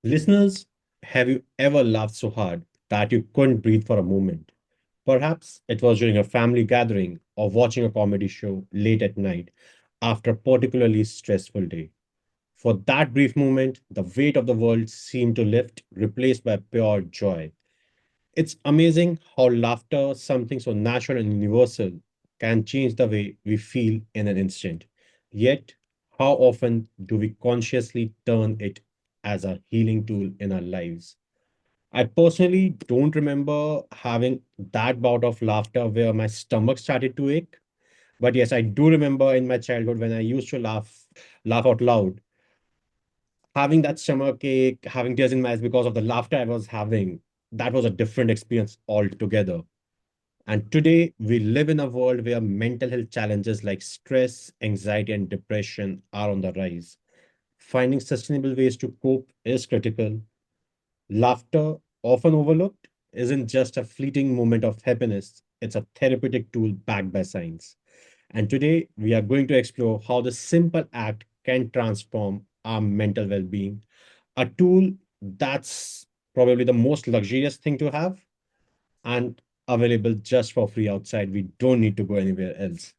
Listeners, have you ever laughed so hard that you couldn't breathe for a moment? Perhaps it was during a family gathering or watching a comedy show late at night after a particularly stressful day. For that brief moment, the weight of the world seemed to lift, replaced by pure joy. It's amazing how laughter, something so natural and universal, can change the way we feel in an instant. Yet, how often do we consciously turn it as a healing tool in our lives? I personally don't remember having that bout of laughter where my stomach started to ache. But yes, I do remember in my childhood when I used to laugh out loud, having that stomach ache, having tears in my eyes because of the laughter I was having. That was a different experience altogether. And today, we live in a world where mental health challenges like stress, anxiety, and depression are on the rise. Finding sustainable ways to cope is critical. Laughter, often overlooked, isn't just a fleeting moment of happiness, it's a therapeutic tool backed by science. And today, we are going to explore how this simple act can transform our mental well being. A tool that's probably the most luxurious thing to have and available just for free outside. We don't need to go anywhere else.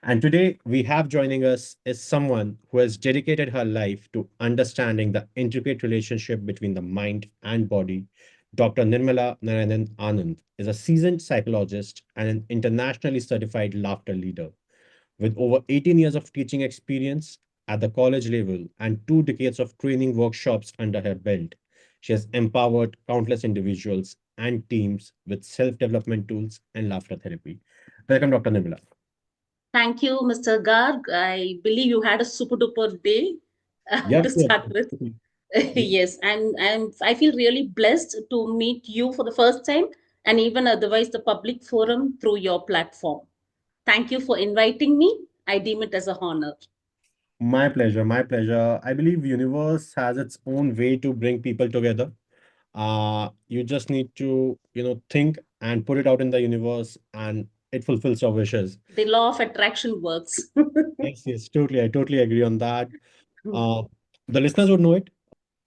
And today we have joining us is someone who has dedicated her life to understanding the intricate relationship between the mind and body. Dr. Nirmala Narayanan Anand is a seasoned psychologist and an internationally certified laughter leader. With over 18 years of teaching experience at the college level and 2 decades of training workshops under her belt, she has empowered countless individuals and teams with self development tools and laughter therapy. Welcome, Dr. Nirmala. Thank you, Mr. Garg. I believe you had a super duper day Yes, to yes. start with. Yes, and I feel really blessed to meet you for the first time and even otherwise the public forum through your platform. Thank you for inviting me. I deem it as a honor. My pleasure, my pleasure. I believe universe has its own way to bring people together. You just need to, think and put it out in the universe and it fulfills your wishes. The law of attraction works. Yes, yes, totally. I totally agree on that. Uh, the listeners would know it.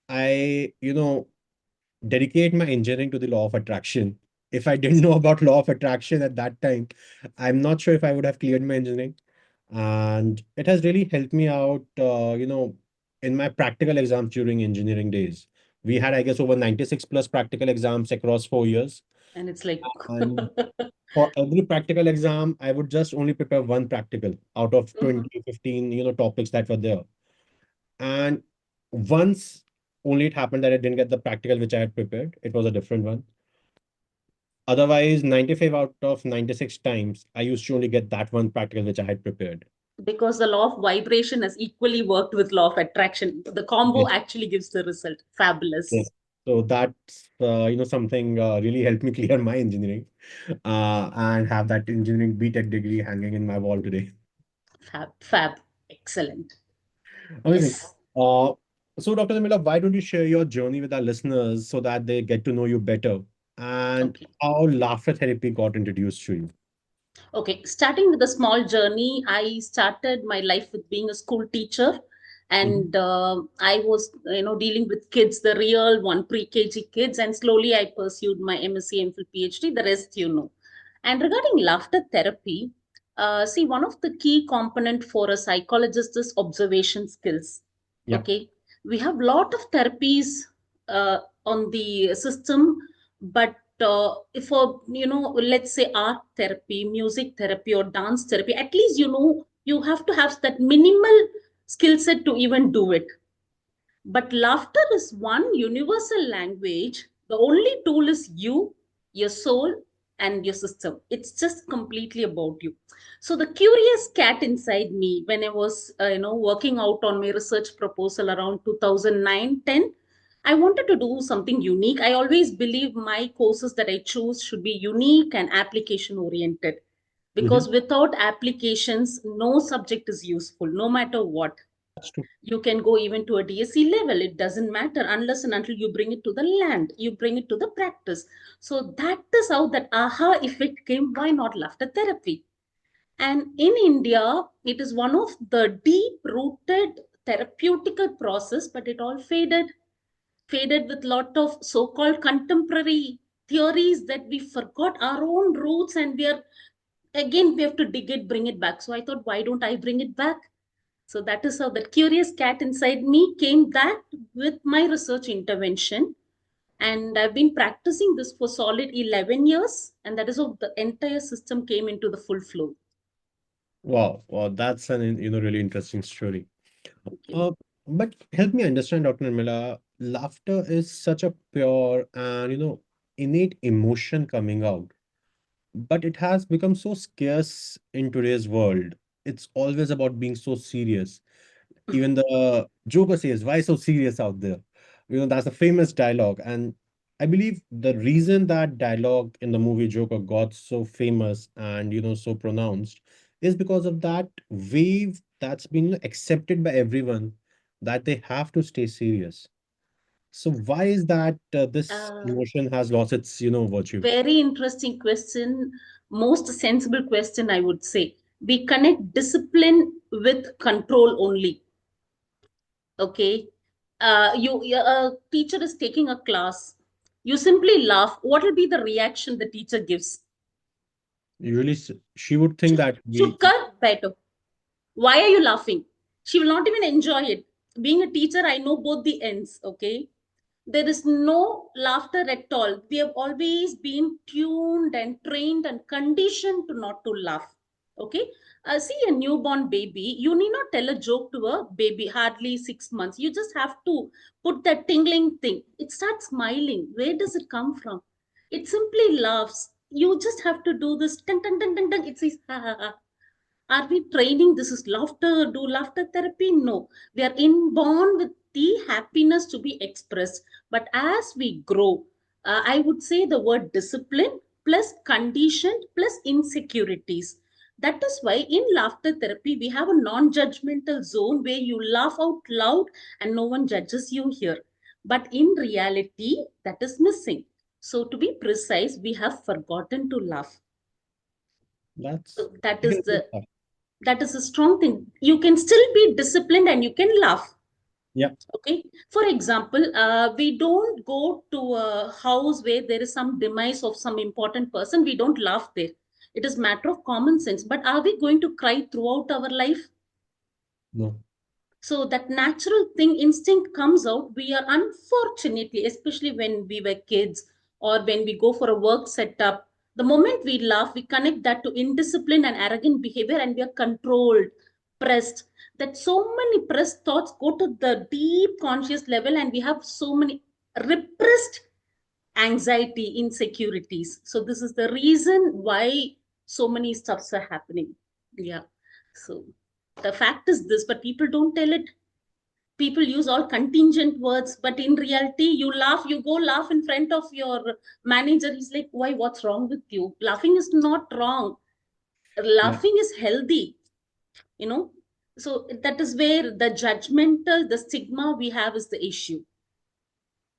I, dedicate my engineering to the law of attraction. If I didn't know about law of attraction at that time, I'm not sure if I would have cleared my engineering. And it has really helped me out, in my practical exams during engineering days. We had, I guess, over 96 plus practical exams across 4 years. And it's like, And for every practical exam, I would just only prepare one practical out of Mhm. 20, 15, topics that were there. And once only it happened that I didn't get the practical which I had prepared. It was a different one. Otherwise, 95 out of 96 times, I used to only get that one practical which I had prepared. Because the law of vibration has equally worked with law of attraction. The combo Yes, actually gives the result. yes. Fabulous. So that's, something really helped me clear my engineering and have that engineering BTech degree hanging in my wall today. Fab, fab. Excellent. Amazing. Yes. Uh, so, Dr. Namila, why don't you share your journey with our listeners so that they get to know you better and Okay. how laughter therapy got introduced to you? Okay. Starting with a small journey, I started my life with being a school teacher. Mhm. And I was, dealing with kids, the real one, pre-KG kids. And slowly I pursued my MSc, MPhil, PhD. The rest, you know. And regarding laughter therapy, see, one of the key component for a psychologist is observation skills. Yeah. Okay. We have lot of therapies on the system, but if for let's say art therapy, music therapy, or dance therapy, at least you have to have that minimal skill set to even do it. But laughter is one universal language. The only tool is you, your soul, and your system. It's just completely about you. So the curious cat inside me, when I was, working out on my research proposal around 2009-10, I wanted to do something unique. I always believe my courses that I choose should be unique and application oriented, Mhm. because without applications, no subject is useful, no matter what. That's true. You can go even to a DSC level. It doesn't matter unless and until you bring it to the land, you bring it to the practice. So that is how that aha effect came. Why not laughter therapy? And in India, it is one of the deep rooted therapeutical process, but it all faded with lot of so-called contemporary theories that we forgot our own roots, and we have to dig it, bring it back. So I thought, why don't I bring it back? So that is how that curious cat inside me came back with my research intervention. And I've been practicing this for solid 11 years. And that is how the entire system came into the full flow. Wow, wow, that's an really interesting story. Thank you. Uh, but help me understand, Dr. Nirmala, laughter is such a pure and innate emotion coming out, but it has become so scarce in today's world. It's always about being so serious. Even the Joker says, "Why so serious out there?" That's a famous dialogue. And I believe the reason that dialogue in the movie Joker got so famous and, so pronounced is because of that wave that's been accepted by everyone that they have to stay serious. So why is that this Uh, emotion has lost its, virtue? Very interesting question. Most sensible question, I would say. We connect discipline with control only. Okay. A teacher is taking a class. You simply laugh. What will be the reaction the teacher gives? Usually, she would think that Should we, cut better. Why are you laughing? She will not even enjoy it. Being a teacher, I know both the ends. Okay. There is no laughter at all. We have always been tuned and trained and conditioned to not to laugh. Okay. See a newborn baby, you need not tell a joke to a baby, hardly 6 months. You just have to put that tingling thing. It starts smiling. Where does it come from? It simply laughs. You just have to do this. Dun, dun, dun, dun, dun. It says, ha, ha, ha. Are we training? This is laughter. Do laughter therapy? No. We are inborn with the happiness to be expressed. But as we grow, I would say the word discipline plus conditioned plus insecurities. That is why in laughter therapy, we have a non judgmental zone where you laugh out loud and no one judges you here. But in reality, that is missing. So, to be precise, we have forgotten to laugh. that's So that is a strong thing. You can still be disciplined and you can laugh. yeah, Okay. For example, we don't go to a house where there is some demise of some important person. We don't laugh there. It is matter of common sense. But are we going to cry throughout our life? no, So that natural thing, instinct comes out. We are unfortunately, especially when we were kids or when we go for a work setup, the moment we laugh, we connect that to indiscipline and arrogant behavior, and we are controlled, pressed. That so many pressed thoughts go to the deep conscious level, and we have so many repressed anxiety, insecurities. So this is the reason why so many stuffs are happening. Yeah. So the fact is this, but people don't tell it. People use all contingent words, but in reality, you laugh, you go laugh in front of your manager. He's like, why, what's wrong with you? Laughing is not wrong. yeah, Laughing is healthy, you know. So that is where the judgmental, the stigma we have is the issue.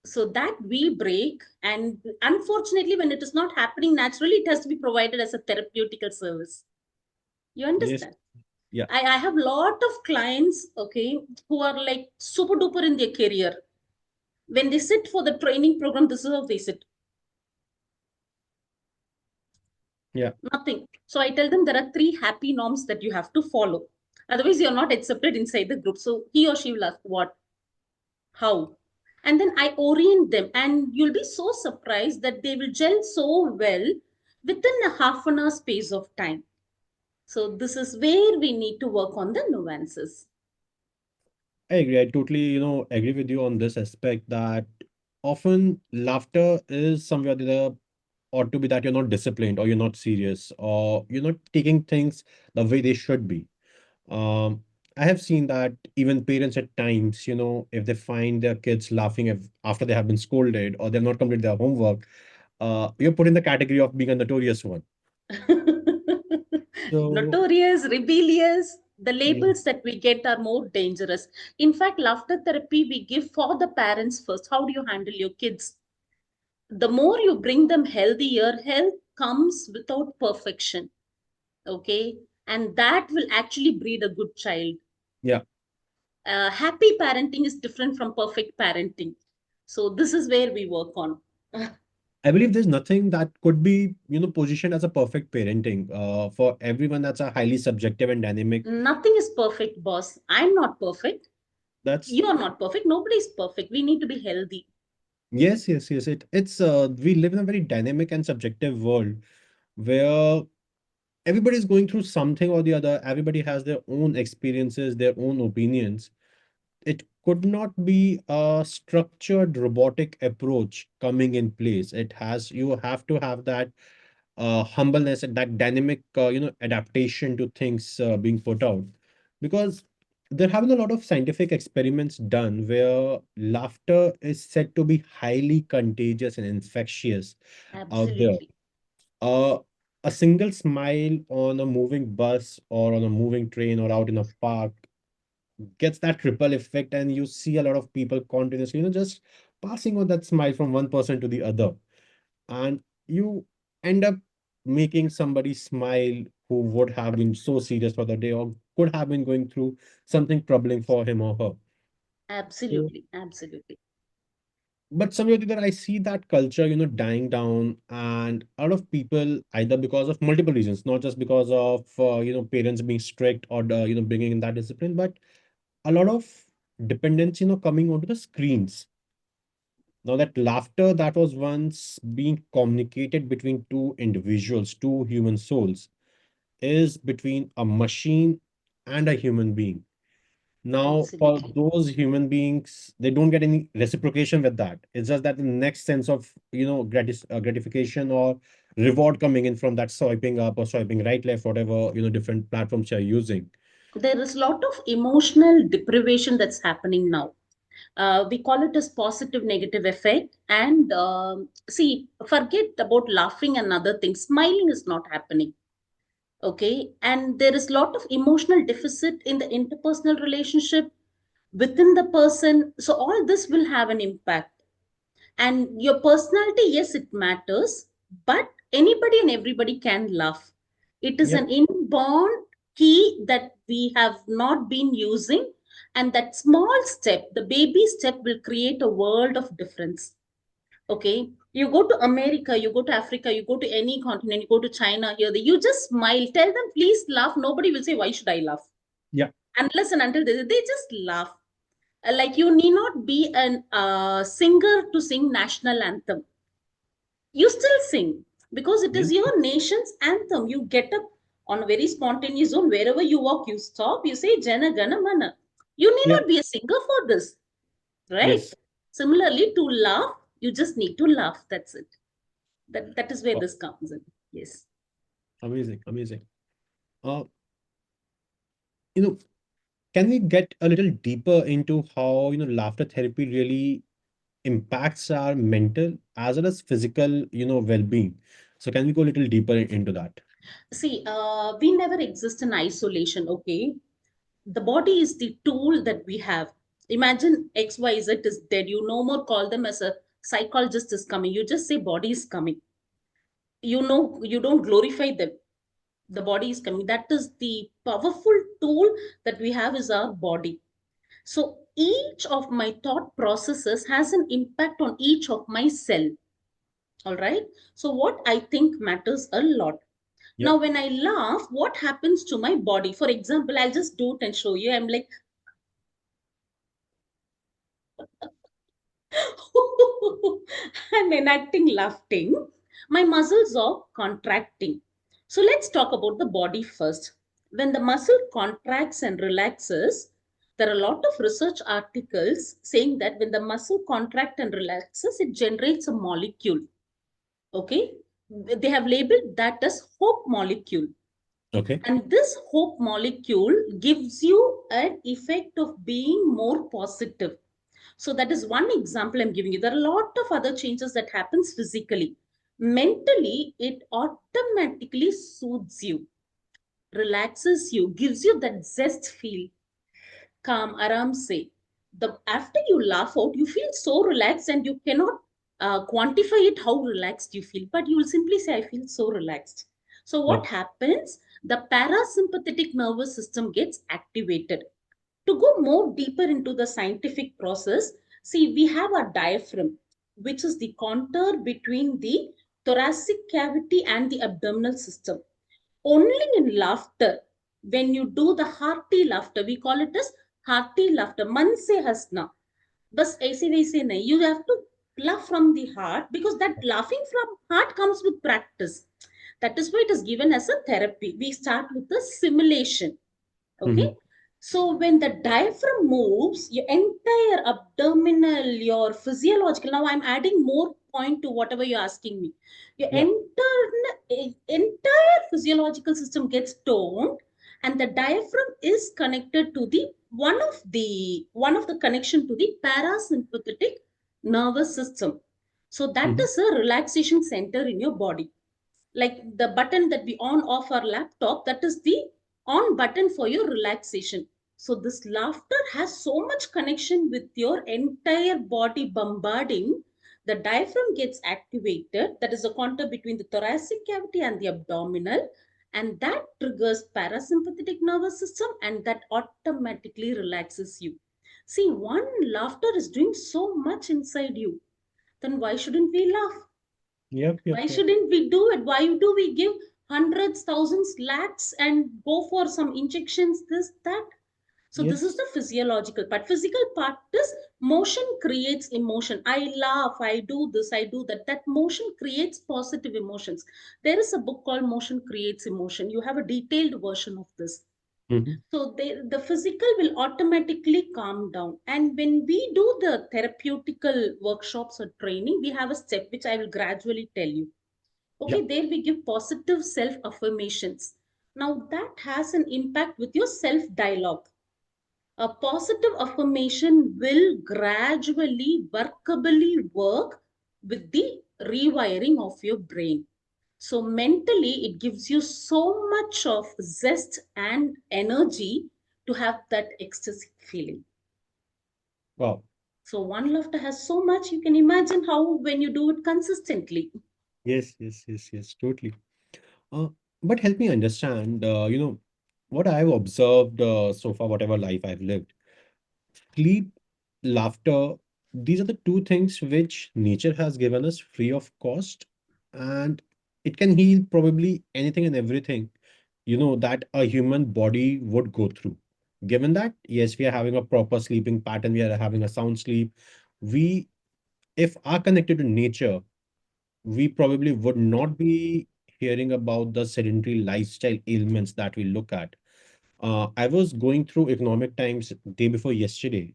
So that we break. And unfortunately, when it is not happening naturally, it has to be provided as a therapeutical service. You yes, understand? yeah, I have a lot of clients, okay, who are like super duper in their career. When they sit for the training program, this is how they sit. yeah. Nothing. So I tell them there are three happy norms that you have to follow. Otherwise, you're not accepted inside the group. So he or she will ask what, how. And then I orient them, and you'll be so surprised that they will gel so well within a half an hour space of time. So this is where we need to work on the nuances. I agree. I totally, agree with you on this aspect that often laughter is somewhere the ought to be that you're not disciplined or you're not serious or you're not taking things the way they should be. Um, I have seen that even parents at times, if they find their kids laughing after they have been scolded or they've not completed their homework, you're put in the category of being a notorious one. So, Notorious, rebellious, the yeah, labels that we get are more dangerous. In fact, laughter therapy we give for the parents first. How do you handle your kids? The more you bring them healthier, health comes without perfection. Okay. And that will actually breed a good child. yeah. Happy parenting is different from perfect parenting. So this is where we work on. I believe there's nothing that could be, positioned as a perfect parenting. For everyone, that's a highly subjective and dynamic. Nothing is perfect, boss. I'm not perfect. That's You're not perfect. Nobody's perfect. We need to be healthy. Yes, yes, yes. It's we live in a very dynamic and subjective world where everybody's going through something or the other. Everybody has their own experiences, their own opinions. It could not be a structured robotic approach coming in place. You have to have that humbleness and that dynamic, adaptation to things being put out. Because there have been a lot of scientific experiments done where laughter is said to be highly contagious and infectious out there. Absolutely. Uh, a single smile on a moving bus or on a moving train or out in a park gets that ripple effect, and you see a lot of people continuously, just passing on that smile from one person to the other, and you end up making somebody smile who would have been so serious for the day or could have been going through something troubling for him or her. So, Absolutely. Absolutely. but somewhere or the other, I see that culture, dying down, and a lot of people, either because of multiple reasons, not just because of parents being strict or bringing in that discipline, but a lot of dependence, coming onto the screens. Now, that laughter that was once being communicated between two individuals, two human souls, is between a machine and a human being. Now, for Absolutely. those human beings, they don't get any reciprocation with that. It's just that the next sense of, gratification or reward coming in from that swiping up or swiping right, left, whatever, different platforms you're using. There is a lot of emotional deprivation that's happening now. We call it as positive negative effect. And see, forget about laughing and other things. Smiling is not happening. Okay. And there is a lot of emotional deficit in the interpersonal relationship within the person. So all this will have an impact. And your personality, yes, it matters, but anybody and everybody can laugh. It is Yep. an inborn key that we have not been using. And that small step, the baby step, will create a world of difference. Okay. You go to America, you go to Africa, you go to any continent, you go to China, here, you just smile, tell them, please laugh. Nobody will say, why should I laugh? Yeah. Unless and until they just laugh. Like you need not be a singer to sing national anthem. You still sing because it is Yes. your nation's anthem. You get up on a very spontaneous zone. Wherever you walk, you stop, you say Jana Gana Mana. You need Yeah. not be a singer for this, right? Yes. Similarly, to laugh, you just need to laugh. That's it. That is where Oh, this comes in. Yes. amazing. Amazing. Uh, you know, can we get a little deeper into how, laughter therapy really impacts our mental as well as physical, well-being? So can we go a little deeper into that? See, we never exist in isolation, okay? The body is the tool that we have. Imagine XYZ is dead. You no more call them as a psychologist is coming. You just say body is coming. You don't glorify them. The body is coming. That is the powerful tool that we have is our body. So each of my thought processes has an impact on each of my cell. All right. So what I think matters a lot. Yep. Now, when I laugh, what happens to my body? For example, I'll just do it and show you. I'm like, I'm enacting laughing. My muscles are contracting. So let's talk about the body first. When the muscle contracts and relaxes, there are a lot of research articles saying that when the muscle contracts and relaxes, it generates a molecule. Okay. They have labeled that as hope molecule. Okay. And this hope molecule gives you an effect of being more positive. So that is one example I'm giving you. There are a lot of other changes that happens physically. Mentally, it automatically soothes you, relaxes you, gives you that zest feel, calm, aram say. The after you laugh out, you feel so relaxed and you cannot quantify it how relaxed you feel, but you will simply say, I feel so relaxed. So what Yep. happens? The parasympathetic nervous system gets activated. To go more deeper into the scientific process, see, we have a diaphragm, which is the contour between the thoracic cavity and the abdominal system. Only in laughter, when you do the hearty laughter, we call it as hearty laughter. Man se hasna. बस ऐसे वैसे नहीं, you have to laugh from the heart, because that laughing from heart comes with practice. That is why it is given as a therapy. We start with the simulation. Okay. Mhm. So when the diaphragm moves, your entire abdominal, your physiological, now I'm adding more point to whatever you're asking me. Your Yeah. entire physiological system gets toned, and the diaphragm is connected to the one of the connection to the parasympathetic nervous system. So that Mhm. is a relaxation center in your body, like the button that we on off our laptop, that is the on button for your relaxation. So this laughter has so much connection with your entire body bombarding. The diaphragm gets activated, that is a contour between the thoracic cavity and the abdominal, and that triggers parasympathetic nervous system, and that automatically relaxes you. See, one laughter is doing so much inside you, then why shouldn't we laugh? Yep, yep, Why yep. shouldn't we do it? Why do we give hundreds, thousands, lakhs and go for some injections, this, that? So this is Yes. the physiological part. Physical part is motion creates emotion. I laugh, I do this, I do that. That motion creates positive emotions. There is a book called Motion Creates Emotion. You have a detailed version of this. Mhm. So the physical will automatically calm down. And when we do the therapeutical workshops or training, we have a step which I will gradually tell you. Yeah. Okay, there we give positive self affirmations. Now that has an impact with your self dialogue. A positive affirmation will gradually, workably work with the rewiring of your brain. So mentally, it gives you so much of zest and energy to have that ecstatic feeling. Wow. So one laughter has so much, you can imagine how when you do it consistently. Yes, yes, yes, yes, totally. Uh, but help me understand, what I've observed so far, whatever life I've lived. Sleep, laughter, these are the two things which nature has given us free of cost, and it can heal probably anything and everything, that a human body would go through. Given that, yes, we are having a proper sleeping pattern, we are having a sound sleep. We, if are connected to nature, we probably would not be hearing about the sedentary lifestyle ailments that we look at. I was going through Economic Times day before yesterday,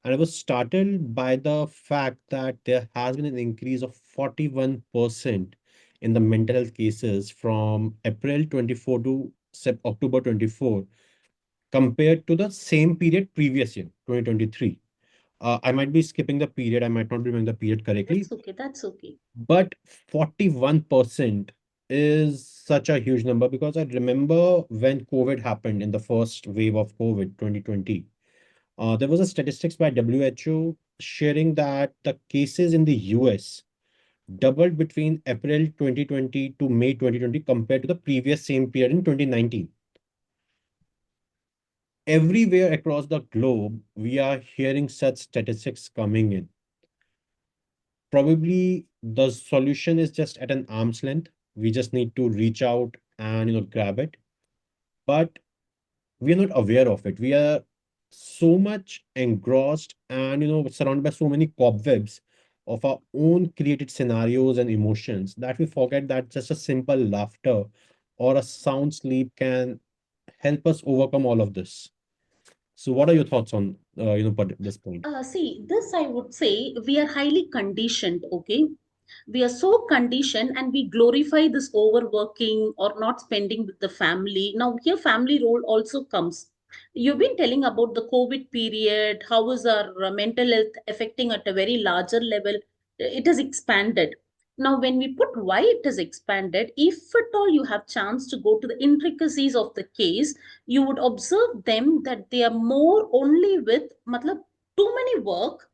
and I was startled by the fact that there has been an increase of 41% in the mental health cases from April 24 to October 24 compared to the same period previous year, 2023. I might be skipping the period, I might not remember the period correctly, That's okay, that's okay. but 41% is such a huge number because I remember when COVID happened in the first wave of COVID 2020. There was a statistics by WHO sharing that the cases in the US doubled between April 2020 to May 2020 compared to the previous same period in 2019. Everywhere across the globe, we are hearing such statistics coming in. Probably the solution is just at an arm's length. We just need to reach out and grab it. But we are not aware of it. We are so much engrossed and surrounded by so many cobwebs of our own created scenarios and emotions that we forget that just a simple laughter or a sound sleep can help us overcome all of this. So what are your thoughts on this point? See, this I would say we are highly conditioned, okay? We are so conditioned and we glorify this overworking or not spending with the family. Now, here, family role also comes. You've been telling about the COVID period, how is our mental health affecting at a very larger level? It has expanded. Now, when we put why it has expanded, if at all you have chance to go to the intricacies of the case, you would observe them that they are more only with matlab, too many work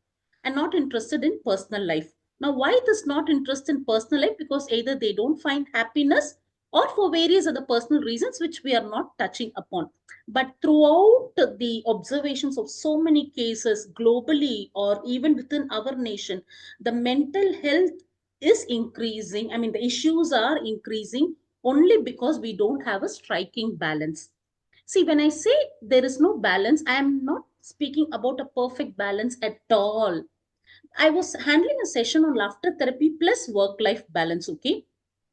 and not interested in personal life. Now, why this not interest in personal life? Because either they don't find happiness or for various other personal reasons which we are not touching upon. But throughout the observations of so many cases globally or even within our nation, the mental health is increasing. I mean, the issues are increasing only because we don't have a striking balance. See, when I say there is no balance, I am not speaking about a perfect balance at all. I was handling a session on laughter therapy plus work life balance. Okay.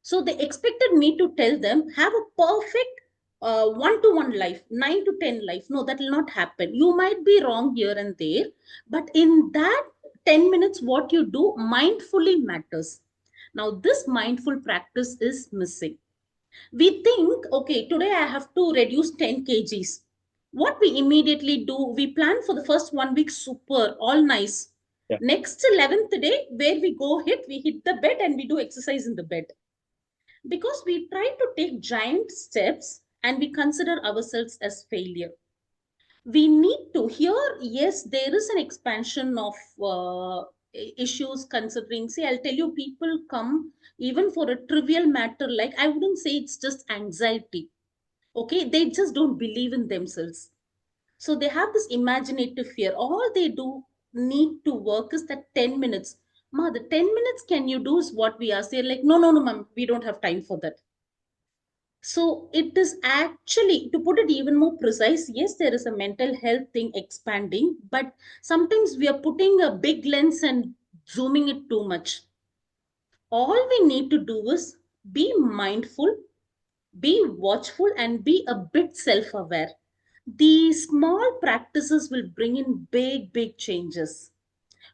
So they expected me to tell them, have a perfect one to one life, 9 to 10 life. No, that will not happen. You might be wrong here and there, but in that 10 minutes, what you do mindfully matters. Now, this mindful practice is missing. We think, okay, today I have to reduce 10 kgs. What we immediately do, we plan for the first 1 week, super, all nice. Yeah. Next 11th day, where we hit the bed and we do exercise in the bed. Because we try to take giant steps and we consider ourselves as failure. We need to, here, yes, there is an expansion of issues considering. See, I'll tell you, people come even for a trivial matter, like I wouldn't say it's just anxiety. Okay, they just don't believe in themselves, so they have this imaginative fear. All they do need to work is that 10 minutes. Ma, the 10 minutes can you do is what we ask. They're like, no, no, no, ma'am, we don't have time for that. So it is actually, to put it even more precise, yes, there is a mental health thing expanding, but sometimes we are putting a big lens and zooming it too much. All we need to do is be mindful, be watchful, and be a bit self aware. These small practices will bring in big, big changes.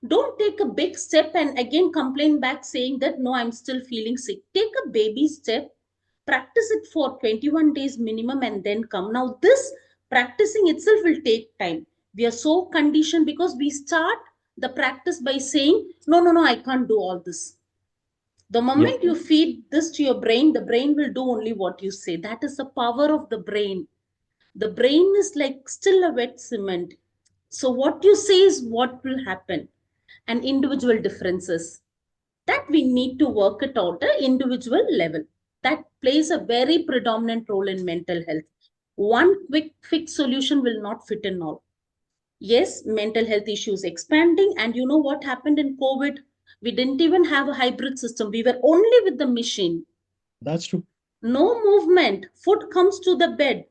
Don't take a big step and again complain back saying that no, I'm still feeling sick. Take a baby step, practice it for 21 days minimum, and then come. Now, this practicing itself will take time. We are so conditioned because we start the practice by saying, no, no, no, I can't do all this. The Yeah. moment you feed this to your brain, the brain will do only what you say. That is the power of the brain. The brain is like still a wet cement. So what you say is what will happen, and individual differences that we need to work it out at individual level. That plays a very predominant role in mental health. One quick fix solution will not fit in all. Yes, mental health issues expanding, and you know what happened in COVID? We didn't even have a hybrid system. We were only with the machine. That's true. No movement. Food comes to the bed.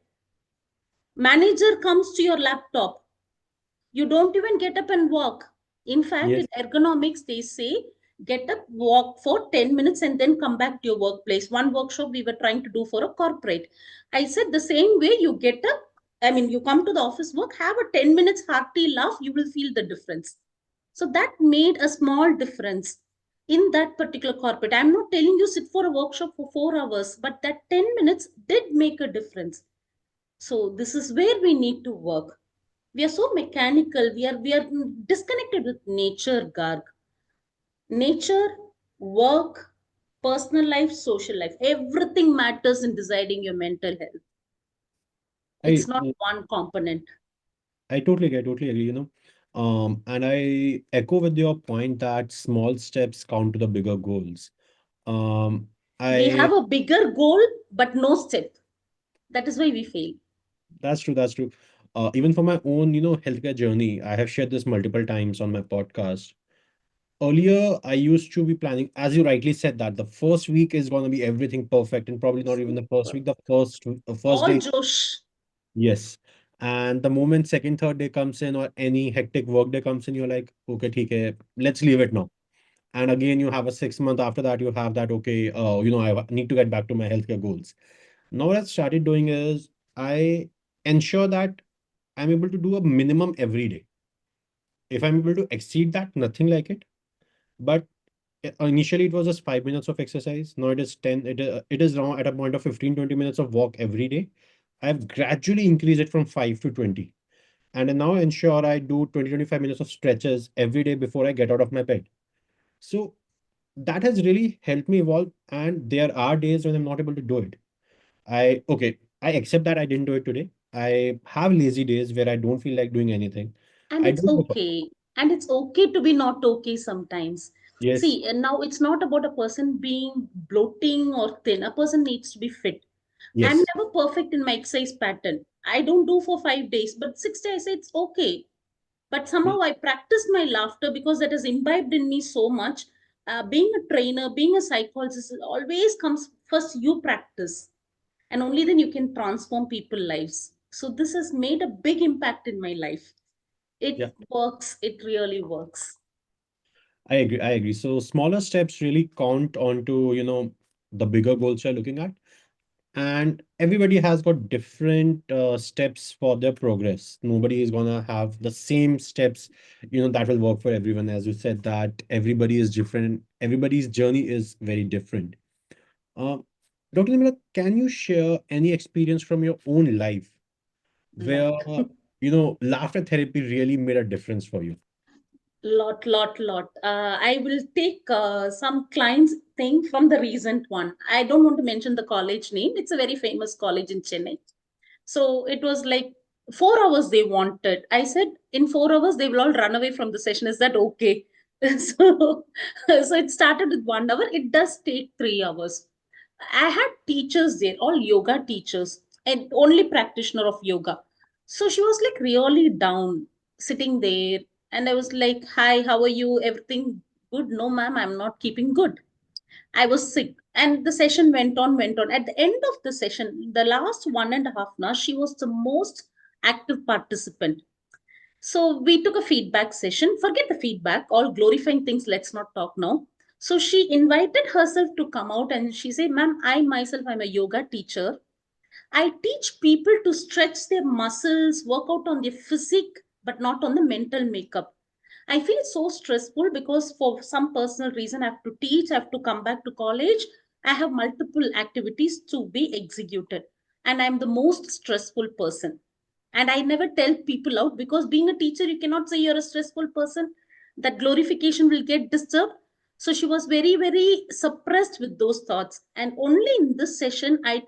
Manager comes to your laptop. You don't even get up and walk. In fact, in Yes. ergonomics, they say get up, walk for 10 minutes, and then come back to your workplace. One workshop we were trying to do for a corporate. I said the same way you get up, I mean, you come to the office work, have a 10 minutes hearty laugh, you will feel the difference. So that made a small difference in that particular corporate. I'm not telling you sit for a workshop for 4 hours, but that 10 minutes did make a difference. So this is where we need to work. We are so mechanical. We are disconnected with nature, Garg. Nature, work, personal life, social life. Everything matters in deciding your mental health. I It's not one component. I totally agree, you know. And I echo with your point that small steps count to the bigger goals. Um, We I have a bigger goal, but no step. That is why we fail. That's true, that's true. Even for my own, healthcare journey, I have shared this multiple times on my podcast. Earlier, I used to be planning, as you rightly said, that the first week is going to be everything perfect, and probably not even the first Super. week, the first All day. Josh. Yes. And the moment second, third day comes in, or any hectic work day comes in, you're like, okay, theek hai, let's leave it now. And again, you have a 6 month after that, you have that, okay, I need to get back to my healthcare goals. Now, what I've started doing is I ensure that I'm able to do a minimum every day. If I'm able to exceed that, nothing like it. But initially, it was just 5 minutes of exercise. Now it is 10. It is now at a point of 15-20 minutes of walk every day. I've gradually increased it from 5 to 20. And I now ensure I do 20-25 minutes of stretches every day before I get out of my bed. So that has really helped me evolve. And there are days when I'm not able to do it. I accept that I didn't do it today. I have lazy days where I don't feel like doing anything. And I it's do. okay. And it's okay to be not okay sometimes. Yes. See, and now it's not about a person being bloating or thin. A person needs to be fit. I'm Yes. never perfect in my exercise pattern. I don't do for 5 days, but 6 days I say it's okay. But Mm. somehow I practice my laughter because that has imbibed in me so much. Being a trainer, being a psychologist, it always comes first. You practice, and only then you can transform people's lives. So this has made a big impact in my life. Yeah, It works. It really works. I agree. I agree. So smaller steps really count onto, the bigger goals you're looking at. And everybody has got different steps for their progress. Nobody is gonna have the same steps, that will work for everyone. As you said, that everybody is different. Everybody's journey is very different. Um, Dr. Nimra, can you share any experience from your own life Yeah. where, laughter therapy really made a difference for you? Lot. I will take some clients thing from the recent one. I don't want to mention the college name. It's a very famous college in Chennai. So it was like 4 hours they wanted. I said in 4 hours they will all run away from the session. Is that okay? So, so it started with 1 hour. It does take 3 hours. I had teachers there, all yoga teachers, and only practitioner of yoga. So she was like really down, sitting there, and I was like, "Hi, how are you? Everything good?" "No, ma'am, I'm not keeping good. I was sick." And the session went on, went on. At the end of the session, the last 1.5 hours, she was the most active participant. So we took a feedback session. Forget the feedback, all glorifying things, let's not talk now. So she invited herself to come out and she said, "Ma'am, I myself, I'm a yoga teacher. I teach people to stretch their muscles, work out on their physique, but not on the mental makeup. I feel so stressful because for some personal reason, I have to teach, I have to come back to college. I have multiple activities to be executed. And I'm the most stressful person. And I never tell people out because being a teacher, you cannot say you're a stressful person. That glorification will get disturbed. So she was very, very suppressed with those thoughts. And only in this session, I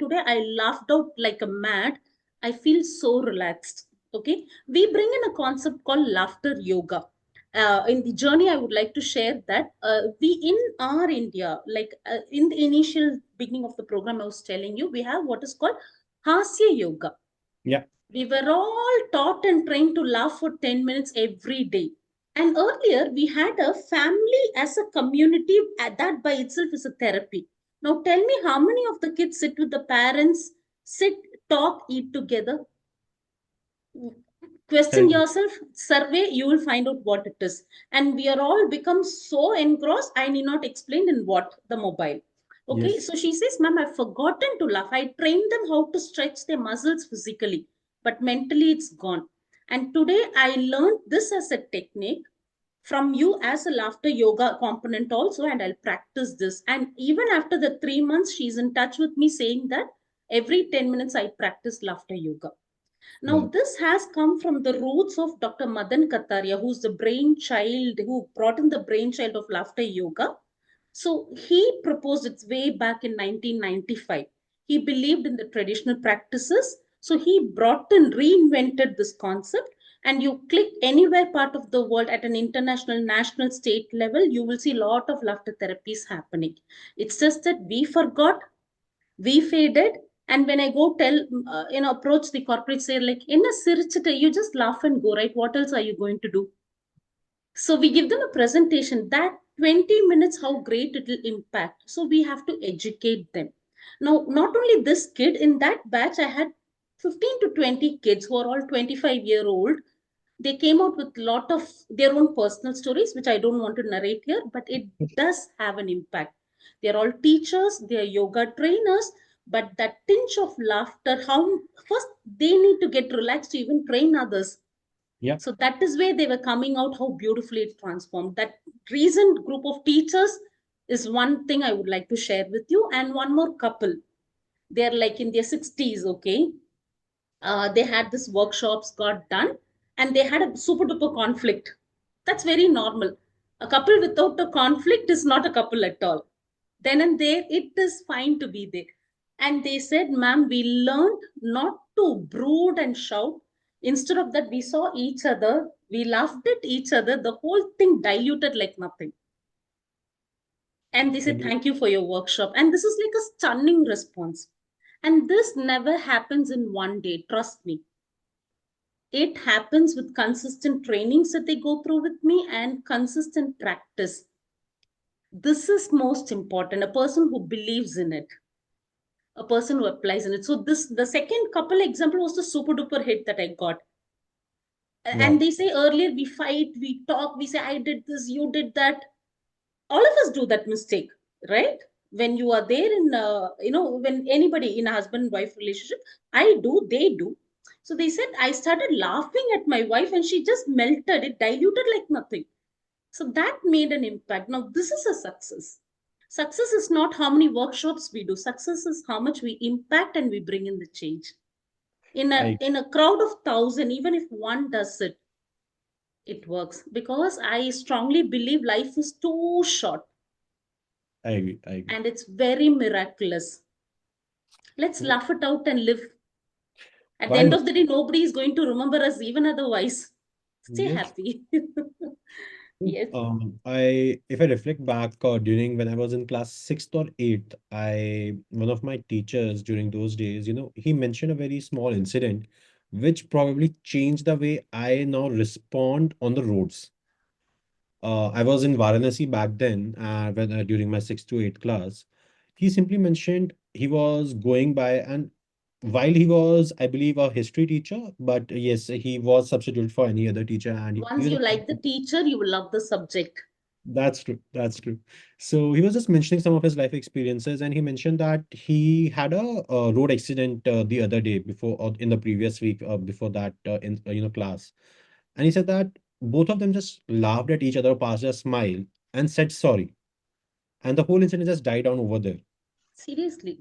laughed out like a mad. I feel so relaxed. Okay. We bring in a concept called laughter yoga. In the journey, I would like to share that we in our India, like in the initial beginning of the program, I was telling you, we have what is called Hasya yoga. Yeah. We were all taught and trained to laugh for 10 minutes every day. And earlier, we had a family as a community, that by itself is a therapy. Now, tell me how many of the kids sit with the parents, sit, talk, eat together? Question And yourself, survey, you will find out what it is. And we are all become so engrossed, I need not explain in what, the mobile. Okay, yes. so she says, "Ma'am, I've forgotten to laugh. I trained them how to stretch their muscles physically, but mentally it's gone. And today I learned this as a technique from you as a laughter yoga component also, and I'll practice this." And even after the 3 months, she's in touch with me saying that every 10 minutes I practice laughter yoga. Now, Wow. this has come from the roots of Dr. Madan Kataria, who's the brainchild, who brought in the brainchild of laughter yoga. So he proposed it way back in 1995. He believed in the traditional practices. So he brought in, reinvented this concept. And you click anywhere part of the world at an international, national, state level, you will see a lot of laughter therapies happening. It's just that we forgot, we faded. And when I go tell, approach the corporate, say like, "In a sirichita," you just laugh and go, right? What else are you going to do? So we give them a presentation that 20 minutes, how great it will impact. So we have to educate them. Now, not only this kid, in that batch, I had 15 to 20 kids who are all 25-year-old. They came out with a lot of their own personal stories, which I don't want to narrate here, but it does have an impact. They're all teachers, they're yoga trainers, but that tinge of laughter, how first they need to get relaxed to even train others. Yeah. So that is where they were coming out, how beautifully it transformed. That recent group of teachers is one thing I would like to share with you. And one more couple, they're like in their 60s, okay? They had this workshops got done, and they had a super duper conflict. That's very normal. A couple without a conflict is not a couple at all. Then and there, it is fine to be there. And they said, "Ma'am, we learned not to brood and shout. Instead of that, we saw each other, we laughed at each other, the whole thing diluted like nothing." And they say, And thank you for your workshop. And this is like a stunning response. And this never happens in one day, trust me. It happens with consistent trainings that they go through with me and consistent practice. This is most important. A person who believes in it, a person who applies in it. So this, the second couple example was the super duper hit that I got. And wow, they say earlier we fight, we talk, we say I did this, you did that. All of us do that mistake, right? When you are there in, when anybody in a husband wife relationship, I do, they do. So they said I started laughing at my wife and she just melted, it diluted like nothing. So that made an impact. Now this is a success. Success is not how many workshops we do. Success is how much we impact and we bring in the change. I In a crowd of thousand, even if one does it, it works, because I strongly believe life is too short I agree. I agree. and it's very miraculous. Let's Mm. laugh it out and live. At the Why end not? of the day, nobody is going to remember us even otherwise. Stay Yes. happy. Yes. I if I reflect back during when I was in class sixth or eighth, I one of my teachers during those days, he mentioned a very small incident, which probably changed the way I now respond on the roads. I was in Varanasi back then, when during my sixth to eighth class. He simply mentioned he was going by, and while he was, I believe, a history teacher, but yes, he was substitute for any other teacher, and he Once was. you like the teacher, you will love the subject. That's true. That's true. So he was just mentioning some of his life experiences, and he mentioned that he had a road accident the other day before, or in the previous week, before that, in class. And he said that both of them just laughed at each other, passed a smile, and said sorry, and the whole incident just died down over there. Seriously.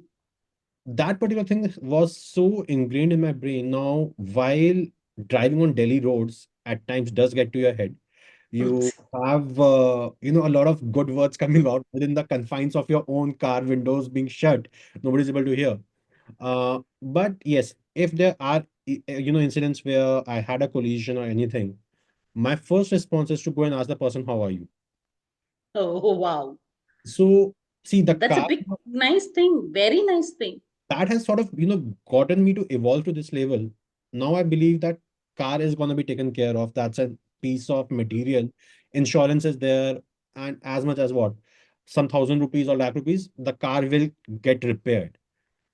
That particular thing was so ingrained in my brain. Now, while driving on Delhi roads, at times does get to your head. You have, a lot of good words coming out within the confines of your own car windows being shut. Nobody's able to hear. But yes, if there are, incidents where I had a collision or anything, my first response is to go and ask the person, "How are you?" Oh, wow. So, see, the That's a car big, nice thing. Very nice thing. that has sort of, gotten me to evolve to this level. Now I believe that car is going to be taken care of. That's a piece of material. Insurance is there, and as much as what, some thousand rupees or lakh rupees, the car will get repaired.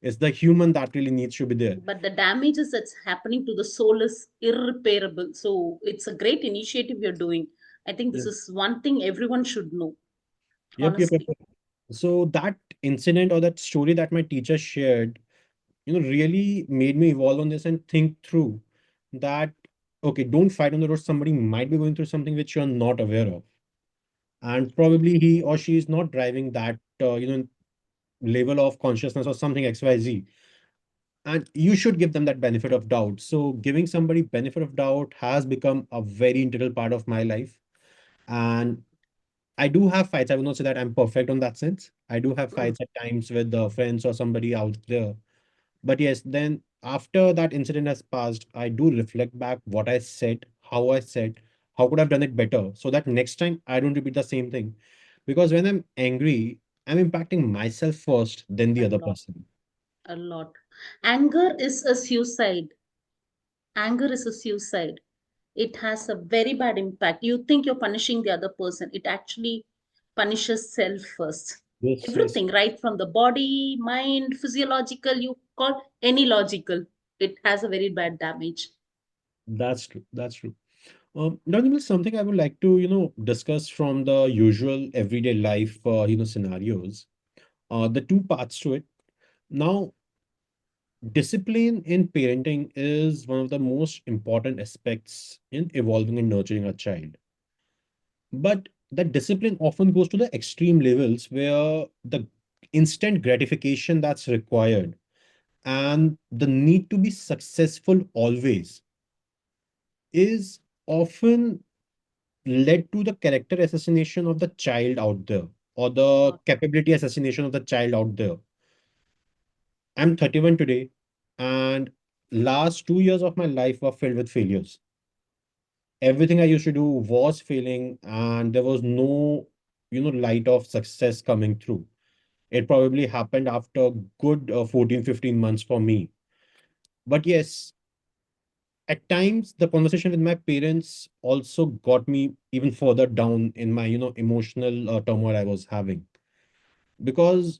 It's the human that really needs to be there. But the damages that's happening to the soul is irreparable. So it's a great initiative you're doing. I think this Yep. is one thing everyone should know, Yep, yep, yep. honestly. Yep. So that incident or that story that my teacher shared, really made me evolve on this and think through that, okay, don't fight on the road. Somebody might be going through something which you're not aware of. And probably he or she is not driving that, level of consciousness or something XYZ. And you should give them that benefit of doubt. So giving somebody benefit of doubt has become a very integral part of my life. And I do have fights. I will not say that I'm perfect on that sense. I do have Mm. fights at times with friends or somebody out there. But yes, then after that incident has passed, I do reflect back what I said, how could I have done it better so that next time I don't repeat the same thing. Because when I'm angry, I'm impacting myself first, then the A other lot, person. a lot. Anger is a suicide. Anger is a suicide. It has a very bad impact. You think you're punishing the other person. It actually punishes self first. Yes, yes, Everything, right from the body, mind, physiological, you call any logical. It has a very bad damage. that's true. That's true. Now, Nirmal, something I would like to, discuss from the usual everyday life, scenarios. The two parts to it. Now, discipline in parenting is one of the most important aspects in evolving and nurturing a child. But that discipline often goes to the extreme levels where the instant gratification that's required and the need to be successful always is often led to the character assassination of the child out there, or A the lot. capability assassination of the child out there. I'm 31 today, and last 2 years of my life were filled with failures. Everything I used to do was failing, and there was no light of success coming through. It probably happened after good 14, 15 months for me. But yes, at times the conversation with my parents also got me even further down in my emotional turmoil I was having, because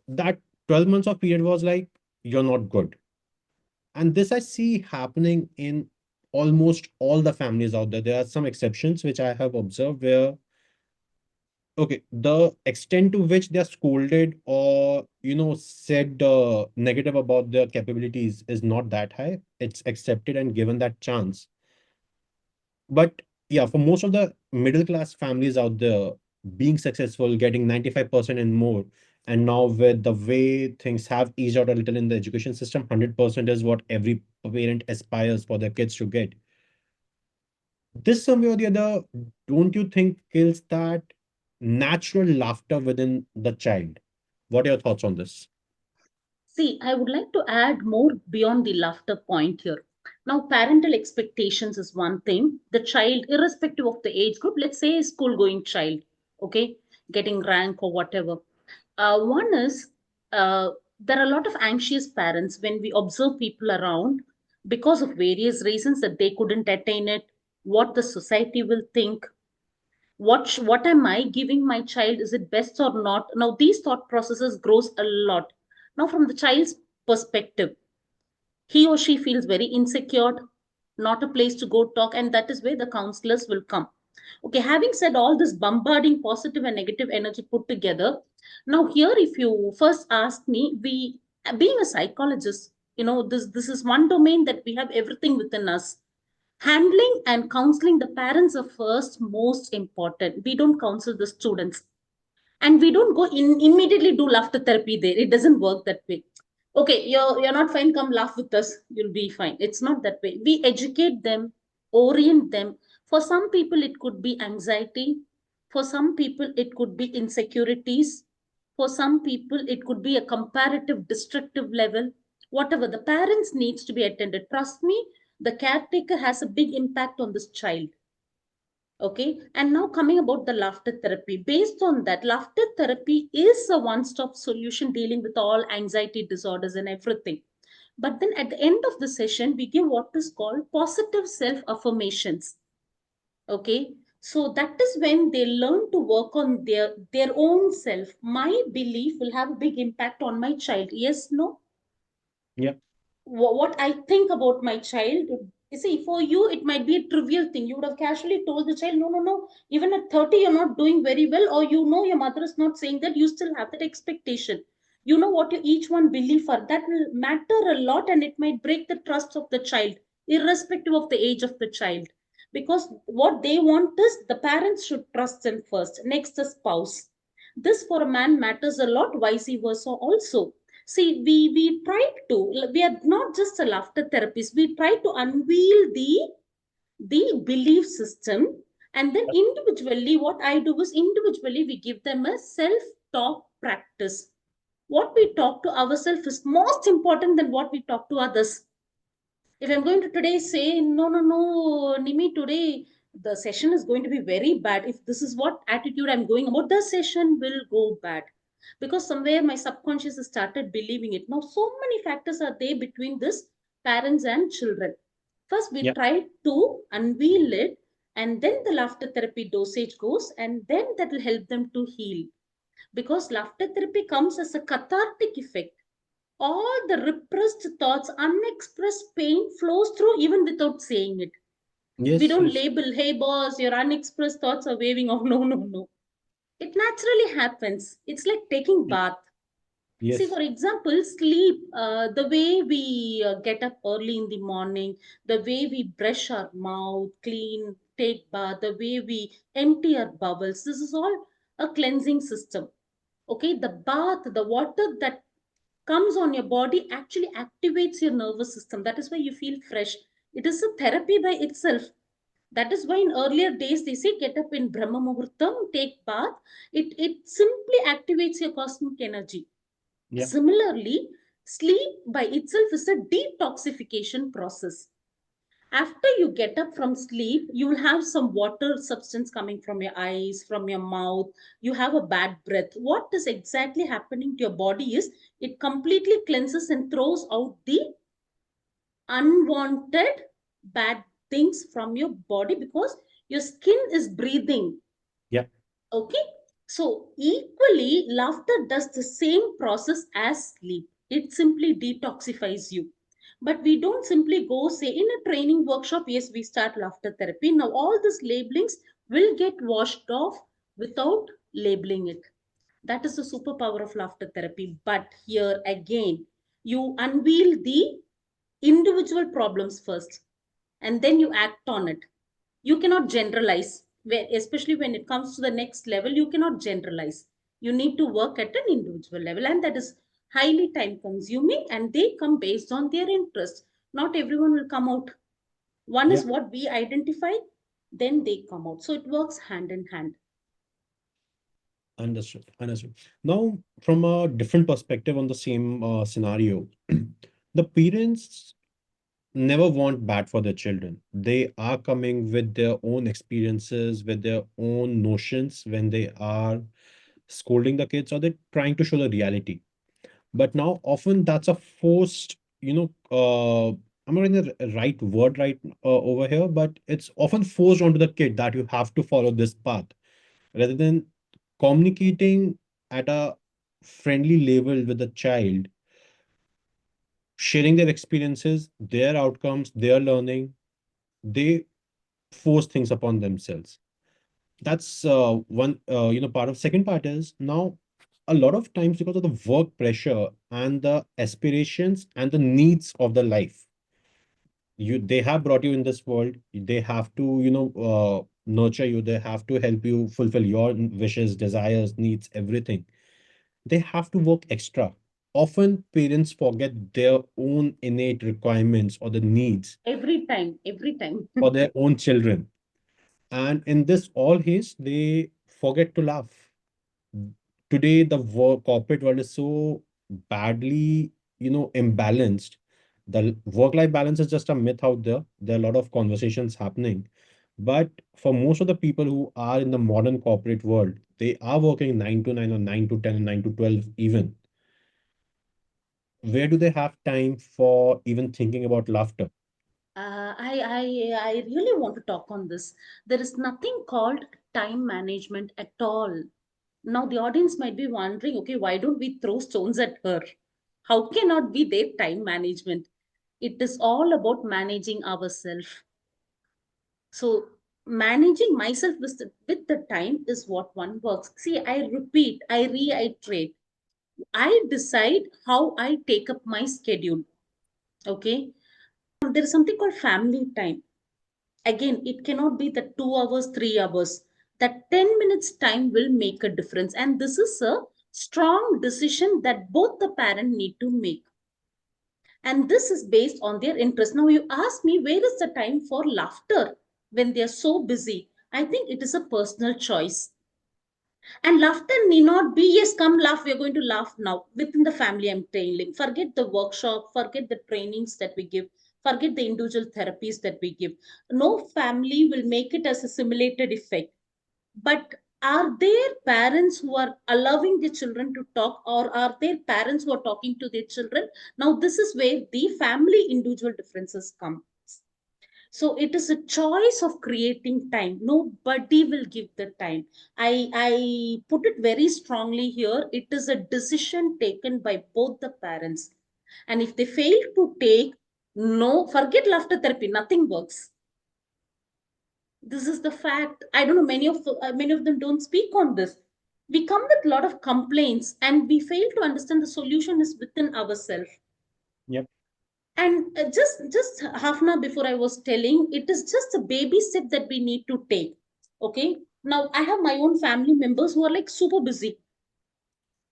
that 12 months of period was like, you're not good. And this I see happening in almost all the families out there. There are some exceptions which I have observed where, okay, the extent to which they're scolded or said negative about their capabilities is not that high. It's accepted and given that chance. But yeah, for most of the middle class families out there, being successful, getting 95% and more, and now with the way things have eased out a little in the education system, 100% is what every parent aspires for their kids to get. This, some way or the other, don't you think kills that natural laughter within the child? What are your thoughts on this? See, I would like to add more beyond the laughter point here. Now, parental expectations is one thing. The child, irrespective of the age group, let's say a school going child, okay, getting rank or whatever. One is there are a lot of anxious parents when we observe people around because of various reasons that they couldn't attain it, what the society will think, what am I giving my child, is it best or not. Now these thought processes grows a lot. Now from the child's perspective, he or she feels very insecure, not a place to go talk, and that is where the counselors will come. Okay, having said all this bombarding positive and negative energy put together, now here if you first ask me, we being a psychologist, this is one domain that we have everything within us. Handling and counseling the parents are first most important. We don't counsel the students, and we don't go in immediately do laughter therapy there. It doesn't work that way. Okay, you're not fine, come laugh with us, you'll be fine. It's not that way. We educate them, orient them. For some people it could be anxiety, for some people it could be insecurities, for some people it could be a comparative destructive level. Whatever, the parents needs to be attended. Trust me, the caretaker has a big impact on this child. Okay, and now coming about the laughter therapy. Based on that, laughter therapy is a one-stop solution dealing with all anxiety disorders and everything. But then at the end of the session, we give what is called positive self-affirmations. Okay, so that is when they learn to work on their own self. My belief will have a big impact on my child. Yes, no? Yeah. What I think about my child. You see, for you, it might be a trivial thing. You would have casually told the child, no, no, no, even at 30, you're not doing very well, or your mother is not saying that, you still have that expectation. You know what you each one believe for. That will matter a lot, and it might break the trust of the child, irrespective of the age of the child. Because what they want is the parents should trust them first, next the spouse. This for a man matters a lot, vice versa also. See, we try to, we are not just a laughter therapist, we try to unveil the belief system. And then individually, what I do is individually we give them a self-talk practice. What we talk to ourselves is most important than what we talk to others. If I'm going to today say, no, no, no, Nimi, today the session is going to be very bad. If this is what attitude I'm going about, the session will go bad. Because somewhere my subconscious has started believing it. Now, so many factors are there between this parents and children. First, we Yeah. try to unveil it, and then the laughter therapy dosage goes, and then that will help them to heal. Because laughter therapy comes as a cathartic effect. All the repressed thoughts, unexpressed pain flows through even without saying it. We Yes, don't yes. label, hey boss, your unexpressed thoughts are waving off. No, no, no. It naturally happens. It's like taking bath. See, Yes. for example, sleep, the way we get up early in the morning, the way we brush our mouth, clean, take bath, the way we empty our bowels, this is all a cleansing system. Okay, the bath, the water that comes on your body actually activates your nervous system. That is why you feel fresh. It is a therapy by itself. That is why in earlier days they say get up in Brahma Muhurtam, take bath. It simply activates your cosmic energy. Yeah. Similarly, sleep by itself is a detoxification process. After you get up from sleep, you will have some water substance coming from your eyes, from your mouth. You have a bad breath. What is exactly happening to your body is it completely cleanses and throws out the unwanted bad things from your body because your skin is breathing. Yep. Okay. So, equally, laughter does the same process as sleep. It simply detoxifies you. But we don't simply go say in a training workshop, yes, we start laughter therapy. Now, all these labelings will get washed off without labeling it. That is the superpower of laughter therapy. But here again, you unveil the individual problems first and then you act on it. You cannot generalize, especially when it comes to the next level. You cannot generalize. You need to work at an individual level, and that is highly time consuming, and they come based on their interest. Not everyone will come out. One is Yep. what we identify, then they come out. So it works hand in hand. Understood. Understood. Now, from a different perspective on the same scenario, the parents never want bad for their children. They are coming with their own experiences, with their own notions when they are scolding the kids, or they're trying to show the reality. But now, often that's a forced, I'm not in the right word right over here, but it's often forced onto the kid that you have to follow this path rather than communicating at a friendly level with the child, sharing their experiences, their outcomes, their learning. They force things upon themselves. That's one part of. Second part is now a lot of times because of the work pressure and the aspirations and the needs of the life, they have brought you in this world. They have to nurture you. They have to help you fulfill your wishes, desires, needs, everything. They have to work extra. Often parents forget their own innate requirements or the needs Every time, every time. for their own children. And in this all haste, they forget to laugh. Today, the corporate world is so badly, imbalanced. The work-life balance is just a myth out there. There are a lot of conversations happening. But for most of the people who are in the modern corporate world, they are working 9 to 9 or 9 to 10 or 9 to 12 even. Where do they have time for even thinking about laughter? I really want to talk on this. There is nothing called time management at all. Now the audience might be wondering, okay, why don't we throw stones at her? How cannot be their time management? It is all about managing ourselves. So managing myself with the time is what one works. See, I repeat, I reiterate. I decide how I take up my schedule. Okay. There is something called family time. Again, it cannot be the 2 hours, 3 hours. That 10 minutes time will make a difference. And this is a strong decision that both the parent need to make. And this is based on their interest. Now, you ask me, where is the time for laughter when they are so busy? I think it is a personal choice. And laughter need not be, yes, come laugh, we're going to laugh now. Within the family, I'm telling. Forget the workshop, forget the trainings that we give, forget the individual therapies that we give. No family will make it as a simulated effect. But are there parents who are allowing the children to talk, or are there parents who are talking to their children? Now, this is where the family individual differences come. So it is a choice of creating time. Nobody will give the time. I put it very strongly here. It is a decision taken by both the parents, and if they fail to take, no, forget laughter therapy, nothing works. This is the fact. I don't know, many of them don't speak on this. We come with a lot of complaints and we fail to understand the solution is within ourselves. Yep. And just half an hour before I was telling, it is just a baby step that we need to take. Okay. Now I have my own family members who are like super busy.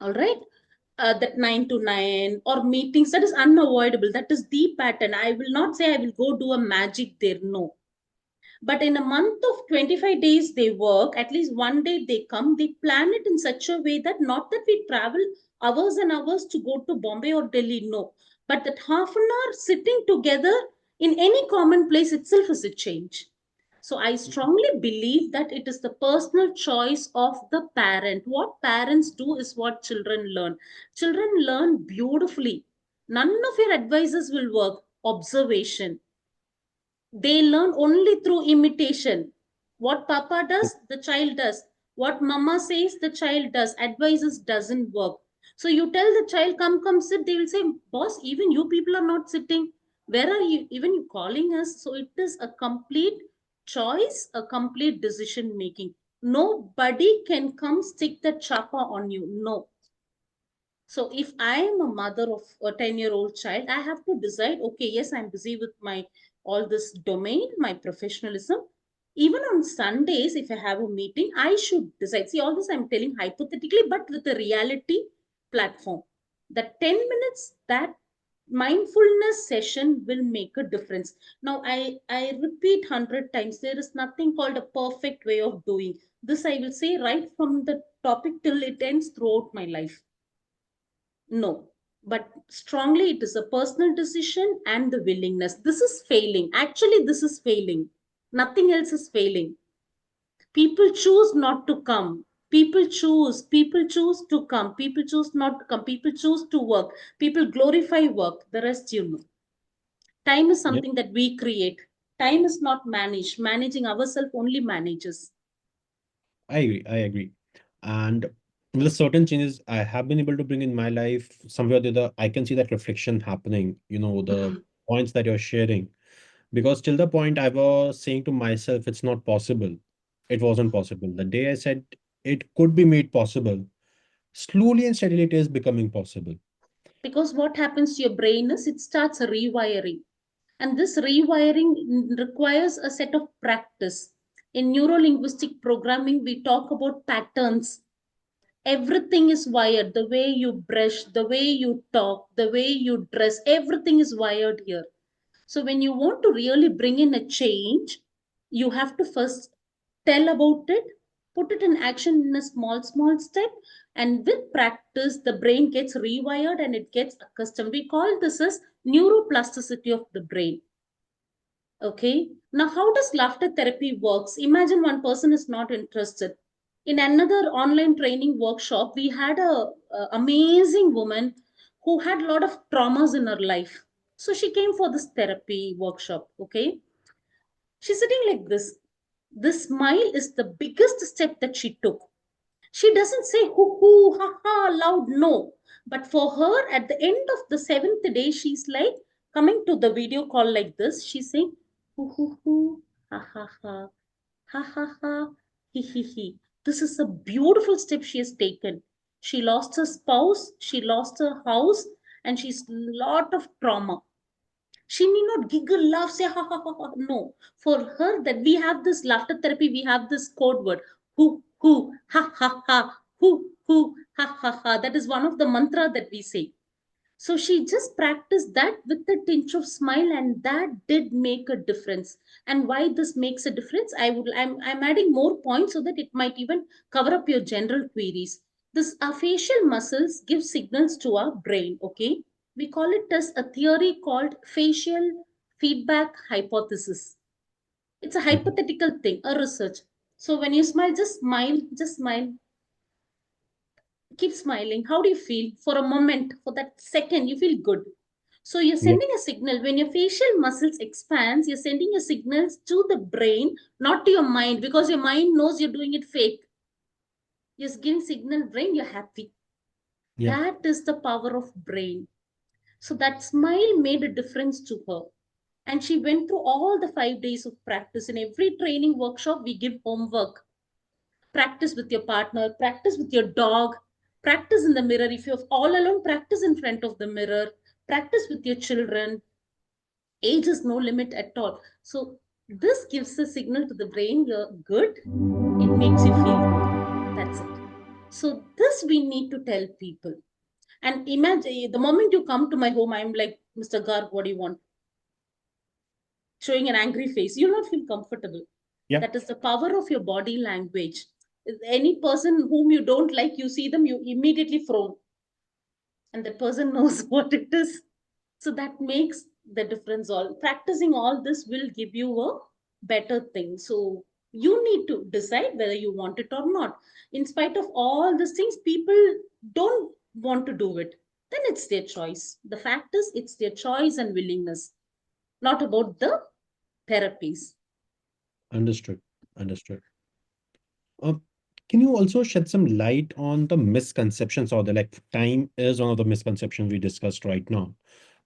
All right. That 9 to 9 or meetings, that is unavoidable. That is the pattern. I will not say I will go do a magic there. No. But in a month of 25 days, they work, at least one day they come, they plan it in such a way that not that we travel hours and hours to go to Bombay or Delhi, no. But that half an hour sitting together In any commonplace itself is a change. So I strongly believe that it is the personal choice of the parent. What parents do is what children learn. Children learn beautifully. None of your advices will work. Observation. They learn only through imitation. What papa does, the child does. What mama says, the child does. Advices doesn't work. So you tell the child, come sit. They will say, boss, even you people are not sitting. Where are you? Even you calling us? So it is a complete choice, a complete decision making. Nobody can come stick the chapa on you. No. So if I am a mother of a 10-year-old child, I have to decide, okay, yes, I'm busy with my all this domain, my professionalism. Even on Sundays, if I have a meeting, I should decide. See, all this I'm telling hypothetically, but with a reality platform. The 10 minutes, that mindfulness session will make a difference. Now, I repeat 100 times, there is nothing called a perfect way of doing. This I will say right from the topic till it ends throughout my life. No, but strongly it is a personal decision and the willingness. This is failing. Actually, this is failing. Nothing else is failing. People choose not to come. People choose to come. People choose not to come. People choose to work. People glorify work. The rest, you know. Time is Yeah, something that we create. Time is not managed. Managing ourselves only manages. I agree. I agree. And with the certain changes I have been able to bring in my life, somewhere or the other, I can see that reflection happening, the points that you're sharing. Because till the point I was saying to myself, it's not possible. It wasn't possible. The day I said it could be made possible, slowly and steadily it is becoming possible. Because what happens to your brain is it starts rewiring. And this rewiring requires a set of practice. In neuro-linguistic programming, we talk about patterns. Everything is wired. The way you brush, the way you talk, the way you dress, everything is wired here. So when you want to really bring in a change, you have to first tell about it, put it in action in a small step, and with practice, the brain gets rewired and it gets accustomed. We call this as neuroplasticity of the brain. Okay. Now, how does laughter therapy works? Imagine one person is not interested. In another online training workshop, we had a amazing woman who had a lot of traumas in her life. So she came for this therapy workshop. Okay. She's sitting like this. This smile is the biggest step that she took. She doesn't say hoo hoo, ha ha, loud, no. But for her, at the end of the seventh day, she's like coming to the video call like this. She's saying hoo hoo hoo, ha ha ha, ha ha ha, he he he. This is a beautiful step she has taken. She lost her spouse, she lost her house, and she's lot of trauma. She need not giggle, laugh, say ha ha ha ha. No. For her, that we have this laughter therapy, we have this code word. Hoo, ha ha ha, hoo, ha ha ha. That is one of the mantra that we say. So she just practiced that with a tinge of smile, and that did make a difference. And why this makes a difference, I'm adding more points so that it might even cover up your general queries. This our facial muscles give signals to our brain. Okay, we call it as a theory called facial feedback hypothesis. It's a Mhm. hypothetical thing, a research. So when you smile, just smile, keep smiling. How do you feel for a moment? For that second, you feel good. So you're Yeah, sending a signal. When your facial muscles expands, you're sending your signals to the brain, not to your mind, because your mind knows you're doing it fake. You're giving signal brain, you're happy. yeah. That is the power of brain. So that smile made a difference to her. And she went through all the 5 days of practice. In every training workshop, we give homework. Practice with your partner, practice with your dog, practice in the mirror. If you're all alone, practice in front of the mirror, practice with your children. Age is no limit at all. So this gives a signal to the brain, you're good. It makes you feel good. That's it. So this we need to tell people. And imagine the moment you come to my home, I'm like, Mr. Garg, what do you want? Showing an angry face, you'll not feel comfortable. Yeah. That is the power of your body language. Any person whom you don't like, you see them, you immediately frown, and the person knows what it is. So that makes The difference, all practicing all this will give you a better thing. So you need to decide whether you want it or not. In spite of all these things, people don't want to do it, then it's their choice. The fact is, it's their choice and willingness, not about the therapies. Understood. Understood. Um, can you also shed some light on the misconceptions or the like time is one of the misconceptions we discussed right now.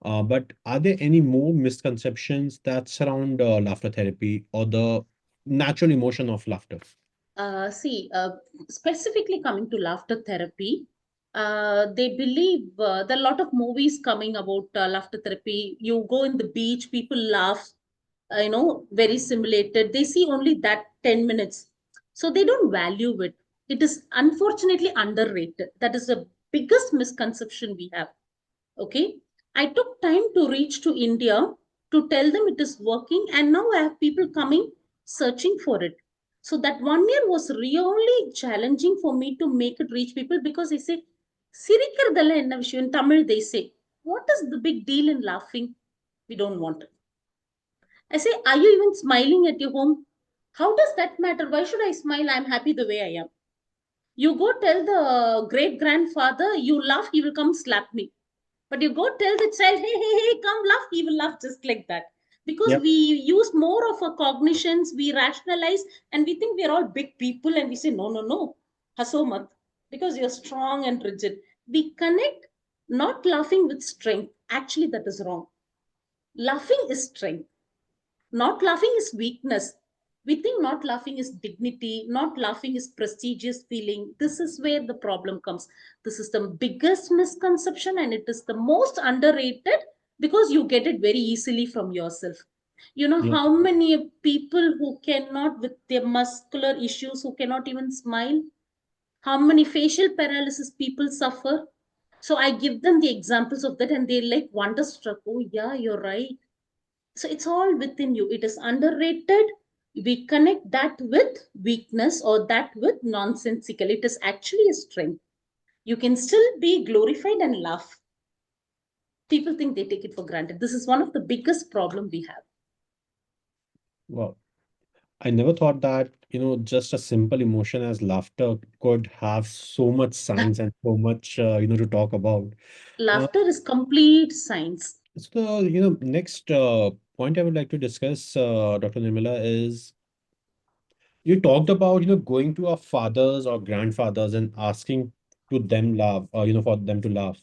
But are there any more misconceptions that surround laughter therapy or the natural emotion of laughter? See, specifically coming to laughter therapy, they believe there are a lot of movies coming about laughter therapy. You go in the beach, people laugh, very simulated. They see only that 10 minutes. So they don't value it. It is unfortunately underrated. That is the biggest misconception we have. Okay. I took time to reach to India to tell them it is working, and now I have people coming searching for it. So that 1 year was really challenging for me to make it reach people, because they say, "Sirikkiradalla enna vishayam?" In Tamil, they say, "What is the big deal in laughing? We don't want it." I say, "Are you even smiling at your home? How does that matter? Why should I smile? I'm happy the way I am." You go tell the great grandfather, you laugh, he will come slap me. But you go tell the child, "Hey, hey, hey, come laugh," he will laugh just like that. Because Yep. we use more of our cognitions, we rationalize, and we think we are all big people, and we say, "No, no, no, haso mat," because you're strong and rigid. We connect not laughing with strength. Actually, that is wrong. Laughing is strength. Not laughing is weakness. We think not laughing is dignity, not laughing is prestigious feeling. This is where the problem comes. This is the biggest misconception, and it is the most underrated, because you get it very easily from yourself. You know Yeah. how many people who cannot, with their muscular issues, who cannot even smile, how many facial paralysis people suffer. So I give them the examples of that, and they're like wonderstruck. Oh, yeah, you're right. So it's all within you. It is underrated. We connect that with weakness or that with nonsensical. It is actually a strength. You can still be glorified and laugh. People think they take it for granted. This is one of the biggest problem we have. Well, I never thought that, just a simple emotion as laughter could have so much science and so much, to talk about. Uh, Laughter is complete science. so next point I would like to discuss, Dr. Nirmala, is you talked about, going to our fathers or grandfathers and asking to them laugh, for them to laugh.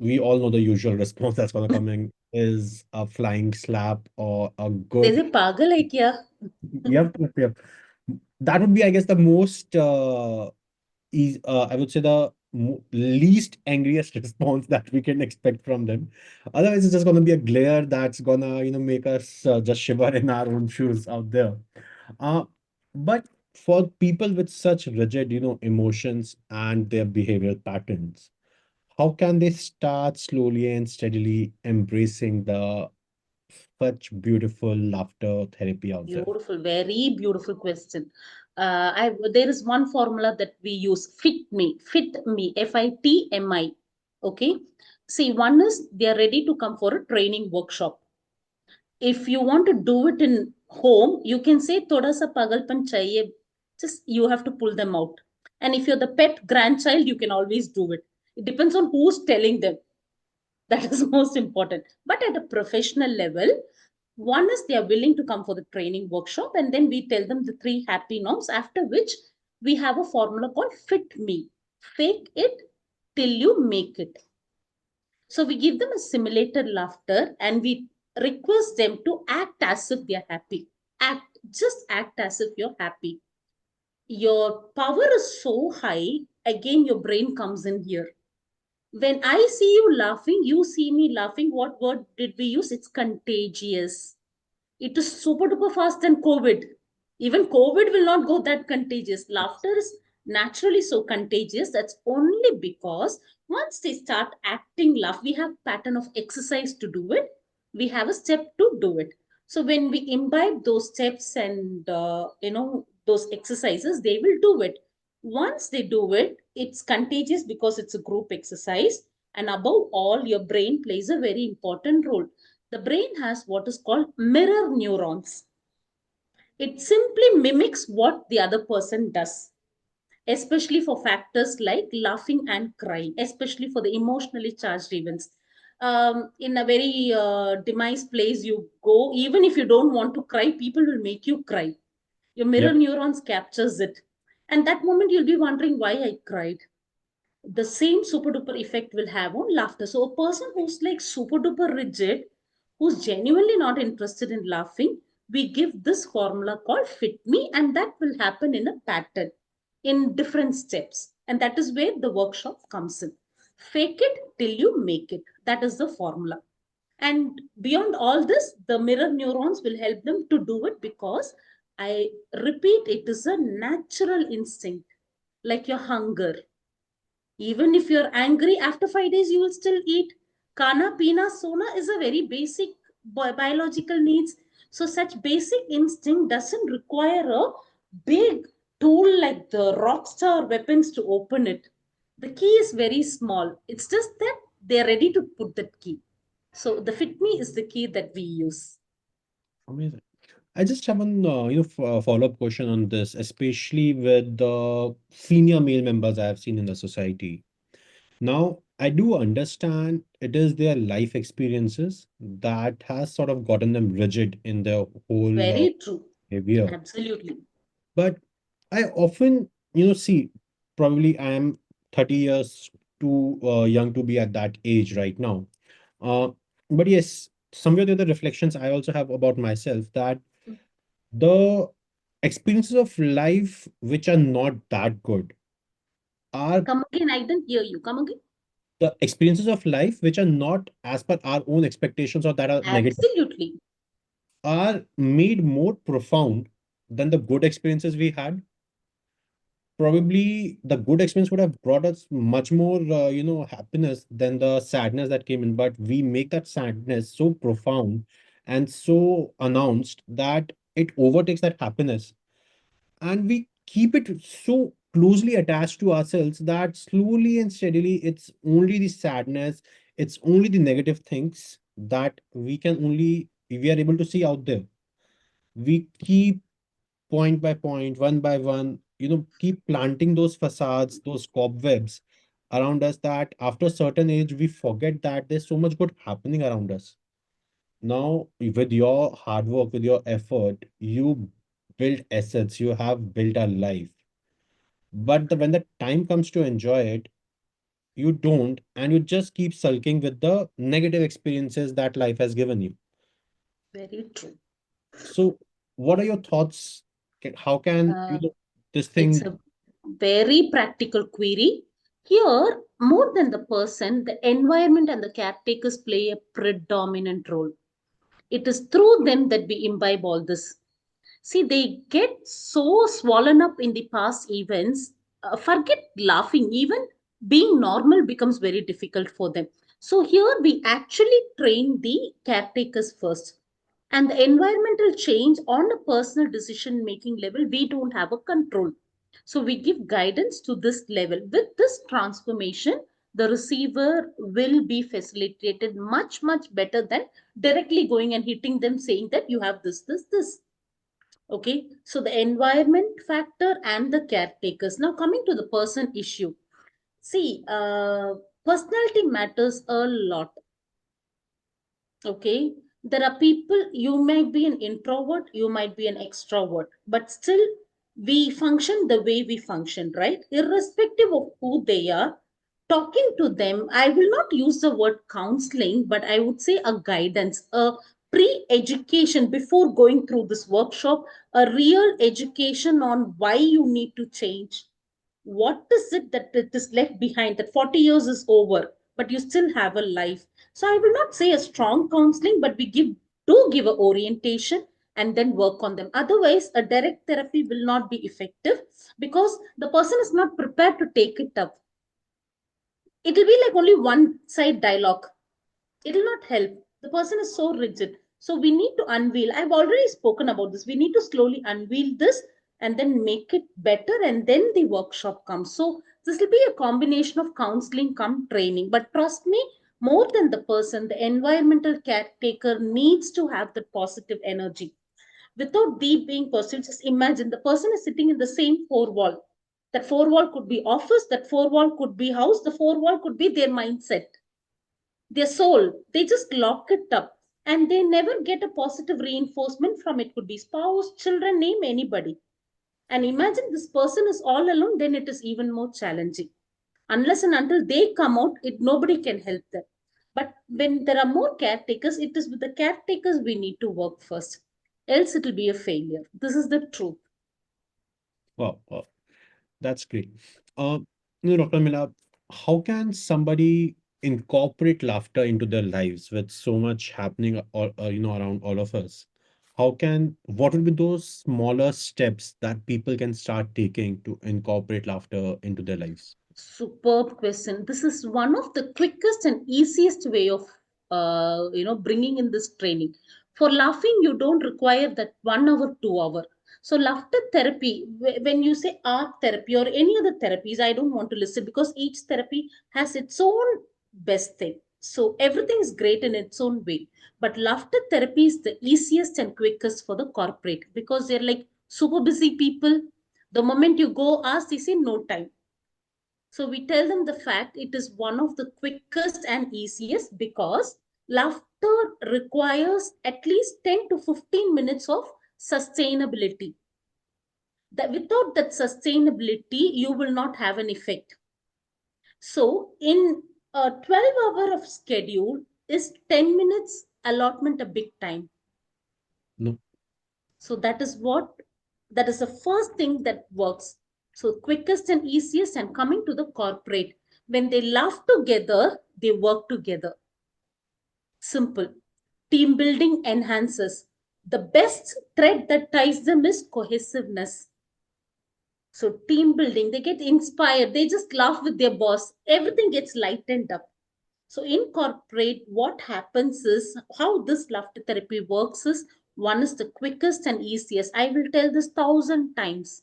We all know the usual response that's gonna come in is a flying slap or a They good. say pagal hai kya? Yep, yep, yep. That would be, I guess, the most I would say the least angriest response that we can expect from them. Otherwise, it's just gonna be a glare that's gonna, make us just shiver in our own shoes out there. Uh, but for people with such rigid, emotions and their behavioral patterns, how can they start slowly and steadily embracing the such beautiful laughter therapy out there? Beautiful, very beautiful question. There is one formula that we use: fit me, FITMI. Okay. See, one is they are ready to come for a training workshop. If you want to do it in home, you can say thoda sa pagalpan chahiye. Just you have to pull them out. And if you're the pet grandchild, you can always do it. It depends on who's telling them. That is most important. But at a professional level, one is they are willing to come for the training workshop, and then we tell them the three happy norms, after which we have a formula called fit me. Fake it till you make it. So we give them a simulated laughter, and we request them to act as if they're happy. Just act as if you're happy. Your power is so high, again, your brain comes in here. When I see you laughing, you see me laughing. What word did we use? It's contagious. It is super duper fast than COVID. Even COVID will not go that contagious. Laughter is naturally so contagious. That's only because once they start acting laugh, we have pattern of exercise to do it. We have a step to do it. So when we imbibe those steps and those exercises, they will do it. Once they do it, it's contagious because it's a group exercise. And above all, your brain plays a very important role. The brain has what is called mirror neurons. It simply mimics what the other person does, especially for factors like laughing and crying, especially for the emotionally charged events. In a very demise place you go, even if you don't want to cry, people will make you cry. Your mirror Yep. neurons captures it. And that moment you'll be wondering why I cried. The same super duper effect will have on laughter. So a person who's like super duper rigid, who's genuinely not interested in laughing, we give this formula called fit me, and that will happen in a pattern in different steps. And that is where the workshop comes in. Fake it till you make it. That is the formula. And beyond all this, the mirror neurons will help them to do it because I repeat, it is a natural instinct, like your hunger. Even if you're angry, after 5 days, you will still eat. Kana, pina, sona is a very basic biological needs. So such basic instinct doesn't require a big tool like the rockstar weapons to open it. The key is very small. It's just that they're ready to put that key. So the fit me is the key that we use. Amazing. I just have an follow-up question on this, especially with the senior male members I have seen in the society. Now, I do understand it is their life experiences that has sort of gotten them rigid in their whole Very true. behavior. Absolutely. But I often, see, probably I am 30 years too young to be at that age right now. Uh, but yes, somewhere the reflections I also have about myself that the experiences of life which are not that good are Come again, I didn't hear you. Come again. the experiences of life which are not as per our own expectations or that are negative Absolutely. are made more profound than the good experiences we had. Probably the good experience would have brought us much more happiness than the sadness that came in, but we make that sadness so profound and so announced that it overtakes that happiness, and we keep it so closely attached to ourselves that slowly and steadily it's only the sadness, it's only the negative things that we are able to see out there. We keep point by point, one by one, keep planting those facades, those cobwebs around us that after a certain age, we forget that there's so much good happening around us. Now, with your hard work, with your effort, you build assets, you have built a life. But when the time comes to enjoy it, you don't, and you just keep sulking with the negative experiences that life has given you. Very true. So, what are your thoughts? How can Uh, this it's thing? a very practical query. Here, more than the person, the environment and the caretakers play a predominant role. It is through them that we imbibe all this. See, they get so swollen up in the past events, forget laughing, even being normal becomes very difficult for them. So, here we actually train the caretakers first. And the environmental change on a personal decision making level, we don't have a control. So, we give guidance to this level. With this transformation, the receiver will be facilitated much, much better than directly going and hitting them saying that you have this. Okay, so the environment factor and the caretakers. Now, coming to the person issue. See, personality matters a lot. Okay, there are people, you might be an introvert, you might be an extrovert, but still we function the way we function, right? Irrespective of who they are, talking to them, I will not use the word counseling, but I would say a guidance, a pre-education before going through this workshop, a real education on why you need to change. What is it that it is left behind, that 40 years is over but you still have a life? So I will not say a strong counseling, but we give a orientation and then work on them. Otherwise a direct therapy will not be effective because the person is not prepared to take it up. It will be like only one side dialogue. It will not help. The person is so rigid. So we need to unveil. I've already spoken about this. We need to slowly unveil this and then make it better, and then the workshop comes. So this will be a combination of counseling come training. But trust me, More than the person, the environmental caretaker needs to have the positive energy. Without deep being pursued, just imagine the person is sitting in the same four wall. That four wall could be office, that four wall could be house, the four wall could be their mindset, their soul. They just lock it up and they never get a positive reinforcement from it. Could be spouse, children, name anybody. And imagine this person is all alone, then it is even more challenging. Unless and until they come out, nobody can help them. But when there are more caretakers, it is with the caretakers we need to work first. Else it will be a failure. This is the truth. Wow, wow, that's great. Um, Dr. Mila, how can somebody incorporate laughter into their lives with so much happening around all of us? What would be those smaller steps that people can start taking to incorporate laughter into their lives? Superb question. This is one of the quickest and easiest way of bringing in this training. For laughing, you don't require that 1 hour, 2 hour. So laughter therapy, when you say art therapy or any other therapies, I don't want to list it because each therapy has its own best thing. So everything is great in its own way. But laughter therapy is the easiest and quickest for the corporate because they're like super busy people. The moment you go ask, they say no time. So we tell them the fact it is one of the quickest and easiest because laughter requires at least 10 to 15 minutes of sustainability. That without that sustainability, you will not have an effect. So in a 12-hour of schedule, is 10 minutes allotment a big time? No. So that is the first thing that works. So quickest and easiest. And coming to the corporate, when they laugh together, they work together. Simple. Team building enhances. The best thread that ties them is cohesiveness. So team building, they get inspired. They just laugh with their boss. Everything gets lightened up. So in corporate, what happens is how this laughter therapy works is one is the quickest and easiest. I will tell this 1,000 times.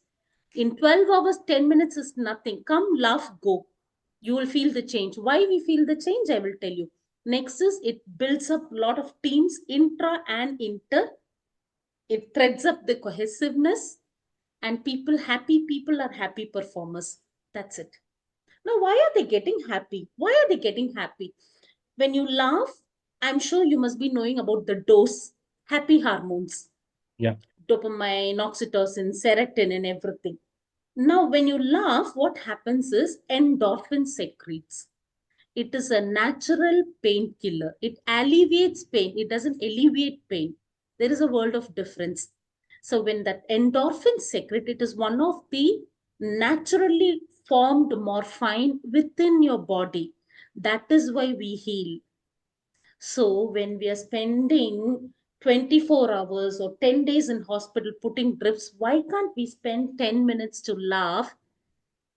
In 12 hours, 10 minutes is nothing. Come, laugh, go. You will feel the change. Why we feel the change, I will tell you. Next is it builds up a lot of teams, intra and inter. It threads up the cohesiveness and happy people are happy performers. That's it. Now, why are they getting happy? Why are they getting happy? When you laugh, I'm sure you must be knowing about the dose, happy hormones, Yeah. dopamine, oxytocin, serotonin, everything. Now, when you laugh, what happens is endorphin secretes. It is a natural painkiller. It alleviates pain. It doesn't alleviate pain. There is a world of difference. So when that endorphin secrete, it is one of the naturally formed morphine within your body. That is why we heal. So when we are spending 24 hours or 10 days in hospital putting drips, why can't we spend 10 minutes to laugh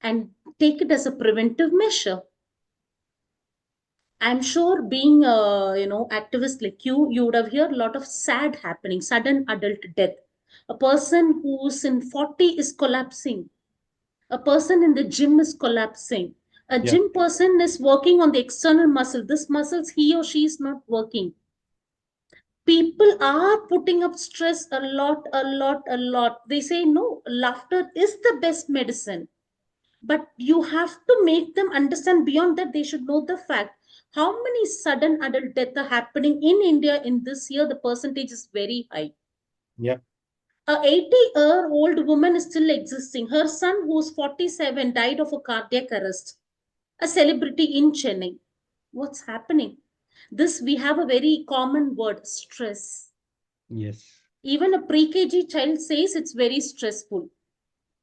and take it as a preventive measure? I'm sure being a activist like you would have heard a lot of sad happening, sudden adult death. A person who's in 40 is collapsing. A person in the gym is collapsing. A Yeah. gym person is working on the external muscle. This muscles he or she is not working. People are putting up stress a lot, a lot, a lot. They say no, laughter is the best medicine, but you have to make them understand. Beyond that, they should know the fact how many sudden adult deaths are happening in India in this year. The percentage is very high. Yeah. A 80-year-old woman is still existing. Her son, who's 47, died of a cardiac arrest. A celebrity in Chennai. What's happening? This we have a very common word: stress. Yes. Even a pre-KG child says it's very stressful.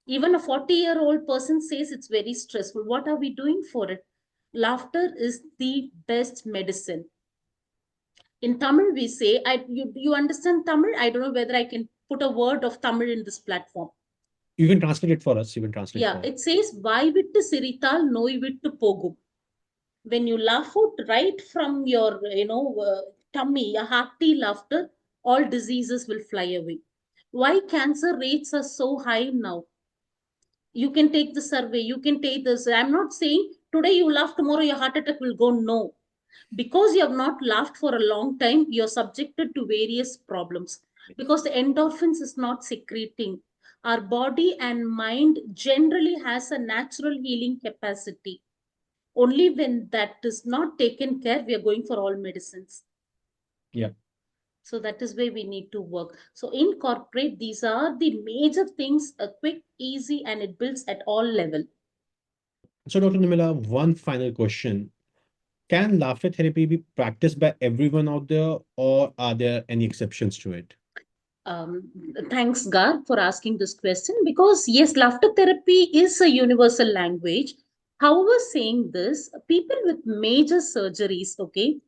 Even a 40-year-old person says it's very stressful. What are we doing for it? Laughter is the best medicine. In Tamil, we say, you understand Tamil? I don't know whether I can put a word of Tamil in this platform. You can translate it for us. You can translate Yeah, for. it says, Vai vittu sirital, noi vittu pogum. When you laugh out right from your, tummy, a hearty laughter, all diseases will fly away. Why cancer rates are so high now? You can take the survey, you can take this. I'm not saying today you laugh, tomorrow your heart attack will go. No. Because you have not laughed for a long time, you're subjected to various problems because the endorphins is not secreting. Our body and mind generally has a natural healing capacity. Only when that is not taken care, we are going for all medicines. Yeah. So that is where we need to work. So incorporate, these are the major things, a quick, easy, and it builds at all level. So, Dr. Nimila, one final question. Can laughter therapy be practiced by everyone out there, or are there any exceptions to it? Um, Thanks, Garg, for asking this question because, yes, laughter therapy is a universal language. However, saying this, people with major surgeries, okay,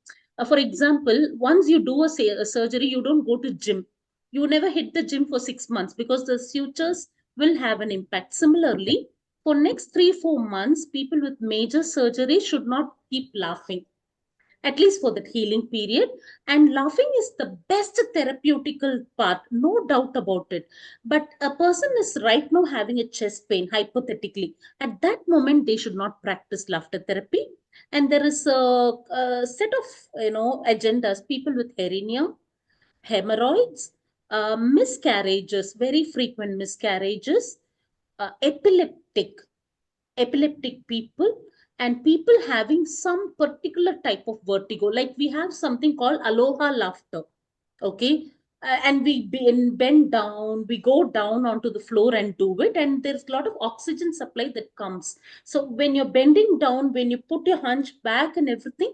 for example, once you do a surgery, you don't go to gym. You never hit the gym for 6 months because the sutures will have an impact. Similarly, for next 3 4 months, people with major surgery should not keep laughing, at least for that healing period. And laughing is the best therapeutical part, no doubt about it. But a person is right now having a chest pain, hypothetically. At that moment, they should not practice laughter therapy. And there is a set of agendas. People with hernia, hemorrhoids, miscarriages, very frequent miscarriages, epileptic people, and people having some particular type of vertigo, like we have something called aloha laughter. Okay. And we bend down, we go down onto the floor and do it, and there's a lot of oxygen supply that comes. So when you're bending down, when you put your hunch back and everything,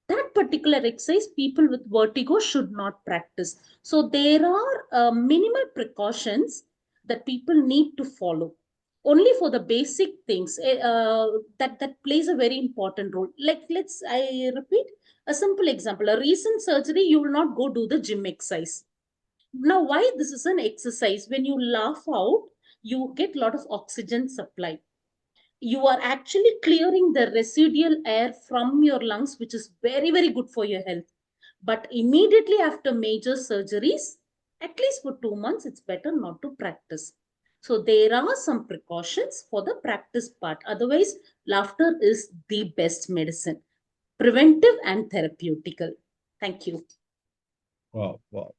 that particular exercise people with vertigo should not practice. So there are minimal precautions that people need to follow only for the basic things, that plays a very important role. Like, let's I repeat a simple example. A recent surgery, you will not go do the gym exercise. Now, why this is an exercise? When you laugh out, you get a lot of oxygen supply. You are actually clearing the residual air from your lungs, which is very, very good for your health. But immediately after major surgeries, at least for 2 months, it's better not to practice. So there are some precautions for the practice part. Otherwise, laughter is the best medicine, preventive and therapeutical. Thank you. Wow, wow.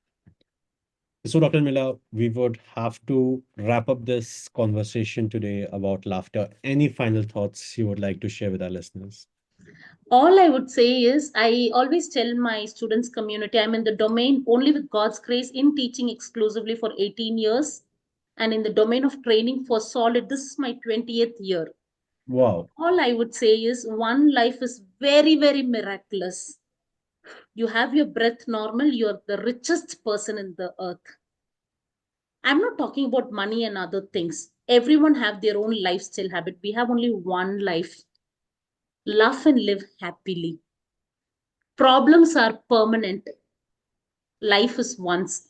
So, Dr. Miller, we would have to wrap up this conversation today about laughter. Any final thoughts you would like to share with our listeners? All I would say is, I always tell my students community, I'm in the domain only with God's grace in teaching exclusively for 18 years, and in the domain of training for solid, this is my 20th year. Wow, All I would say is, one life is very, very miraculous. You have your breath normal, you're the richest person in the earth. I'm not talking about money and other things. Everyone have their own lifestyle habit. We have only one life. Laugh and live happily. Problems are permanent. Life is once.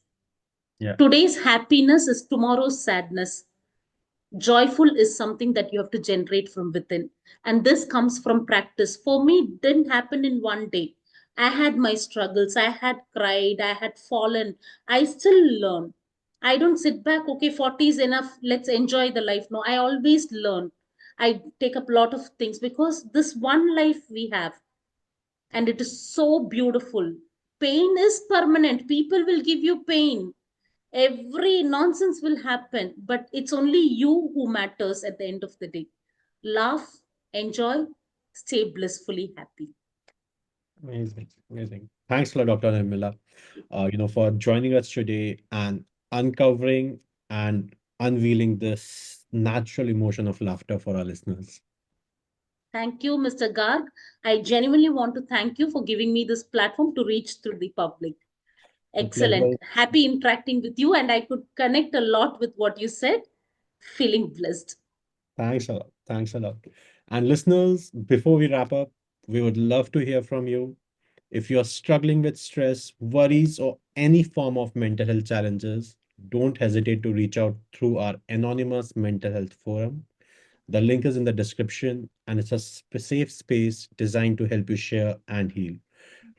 yeah. Today's happiness is tomorrow's sadness. Joyful is something that you have to generate from within. And this comes from practice. For me, it didn't happen in one day. I had my struggles. I had cried. I had fallen. I still learn. I don't sit back, okay, 40 is enough. Let's enjoy the life. No, I always learn. I take up a lot of things because this one life we have, and it is so beautiful. Pain is permanent. People will give you pain. Every nonsense will happen, but it's only you who matters at the end of the day. Laugh, enjoy, stay blissfully happy. Amazing, amazing. Thanks a lot, Dr. Nirmala, for joining us today and uncovering and unveiling this natural emotion of laughter for our listeners. Thank you, Mr. Garg. I genuinely want to thank you for giving me this platform to reach to the public. The pleasure. Excellent. Happy interacting with you, and I could connect a lot with what you said. Feeling blessed. Thanks a lot. Thanks a lot. And listeners, before we wrap up, we would love to hear from you. If you're struggling with stress, worries, or any form of mental health challenges, don't hesitate to reach out through our anonymous mental health forum. The link is in the description, and it's a safe space designed to help you share and heal.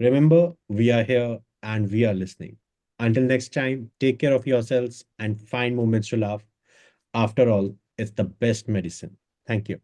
Remember, we are here and we are listening. Until next time, take care of yourselves and find moments to laugh. After all, it's the best medicine. Thank you.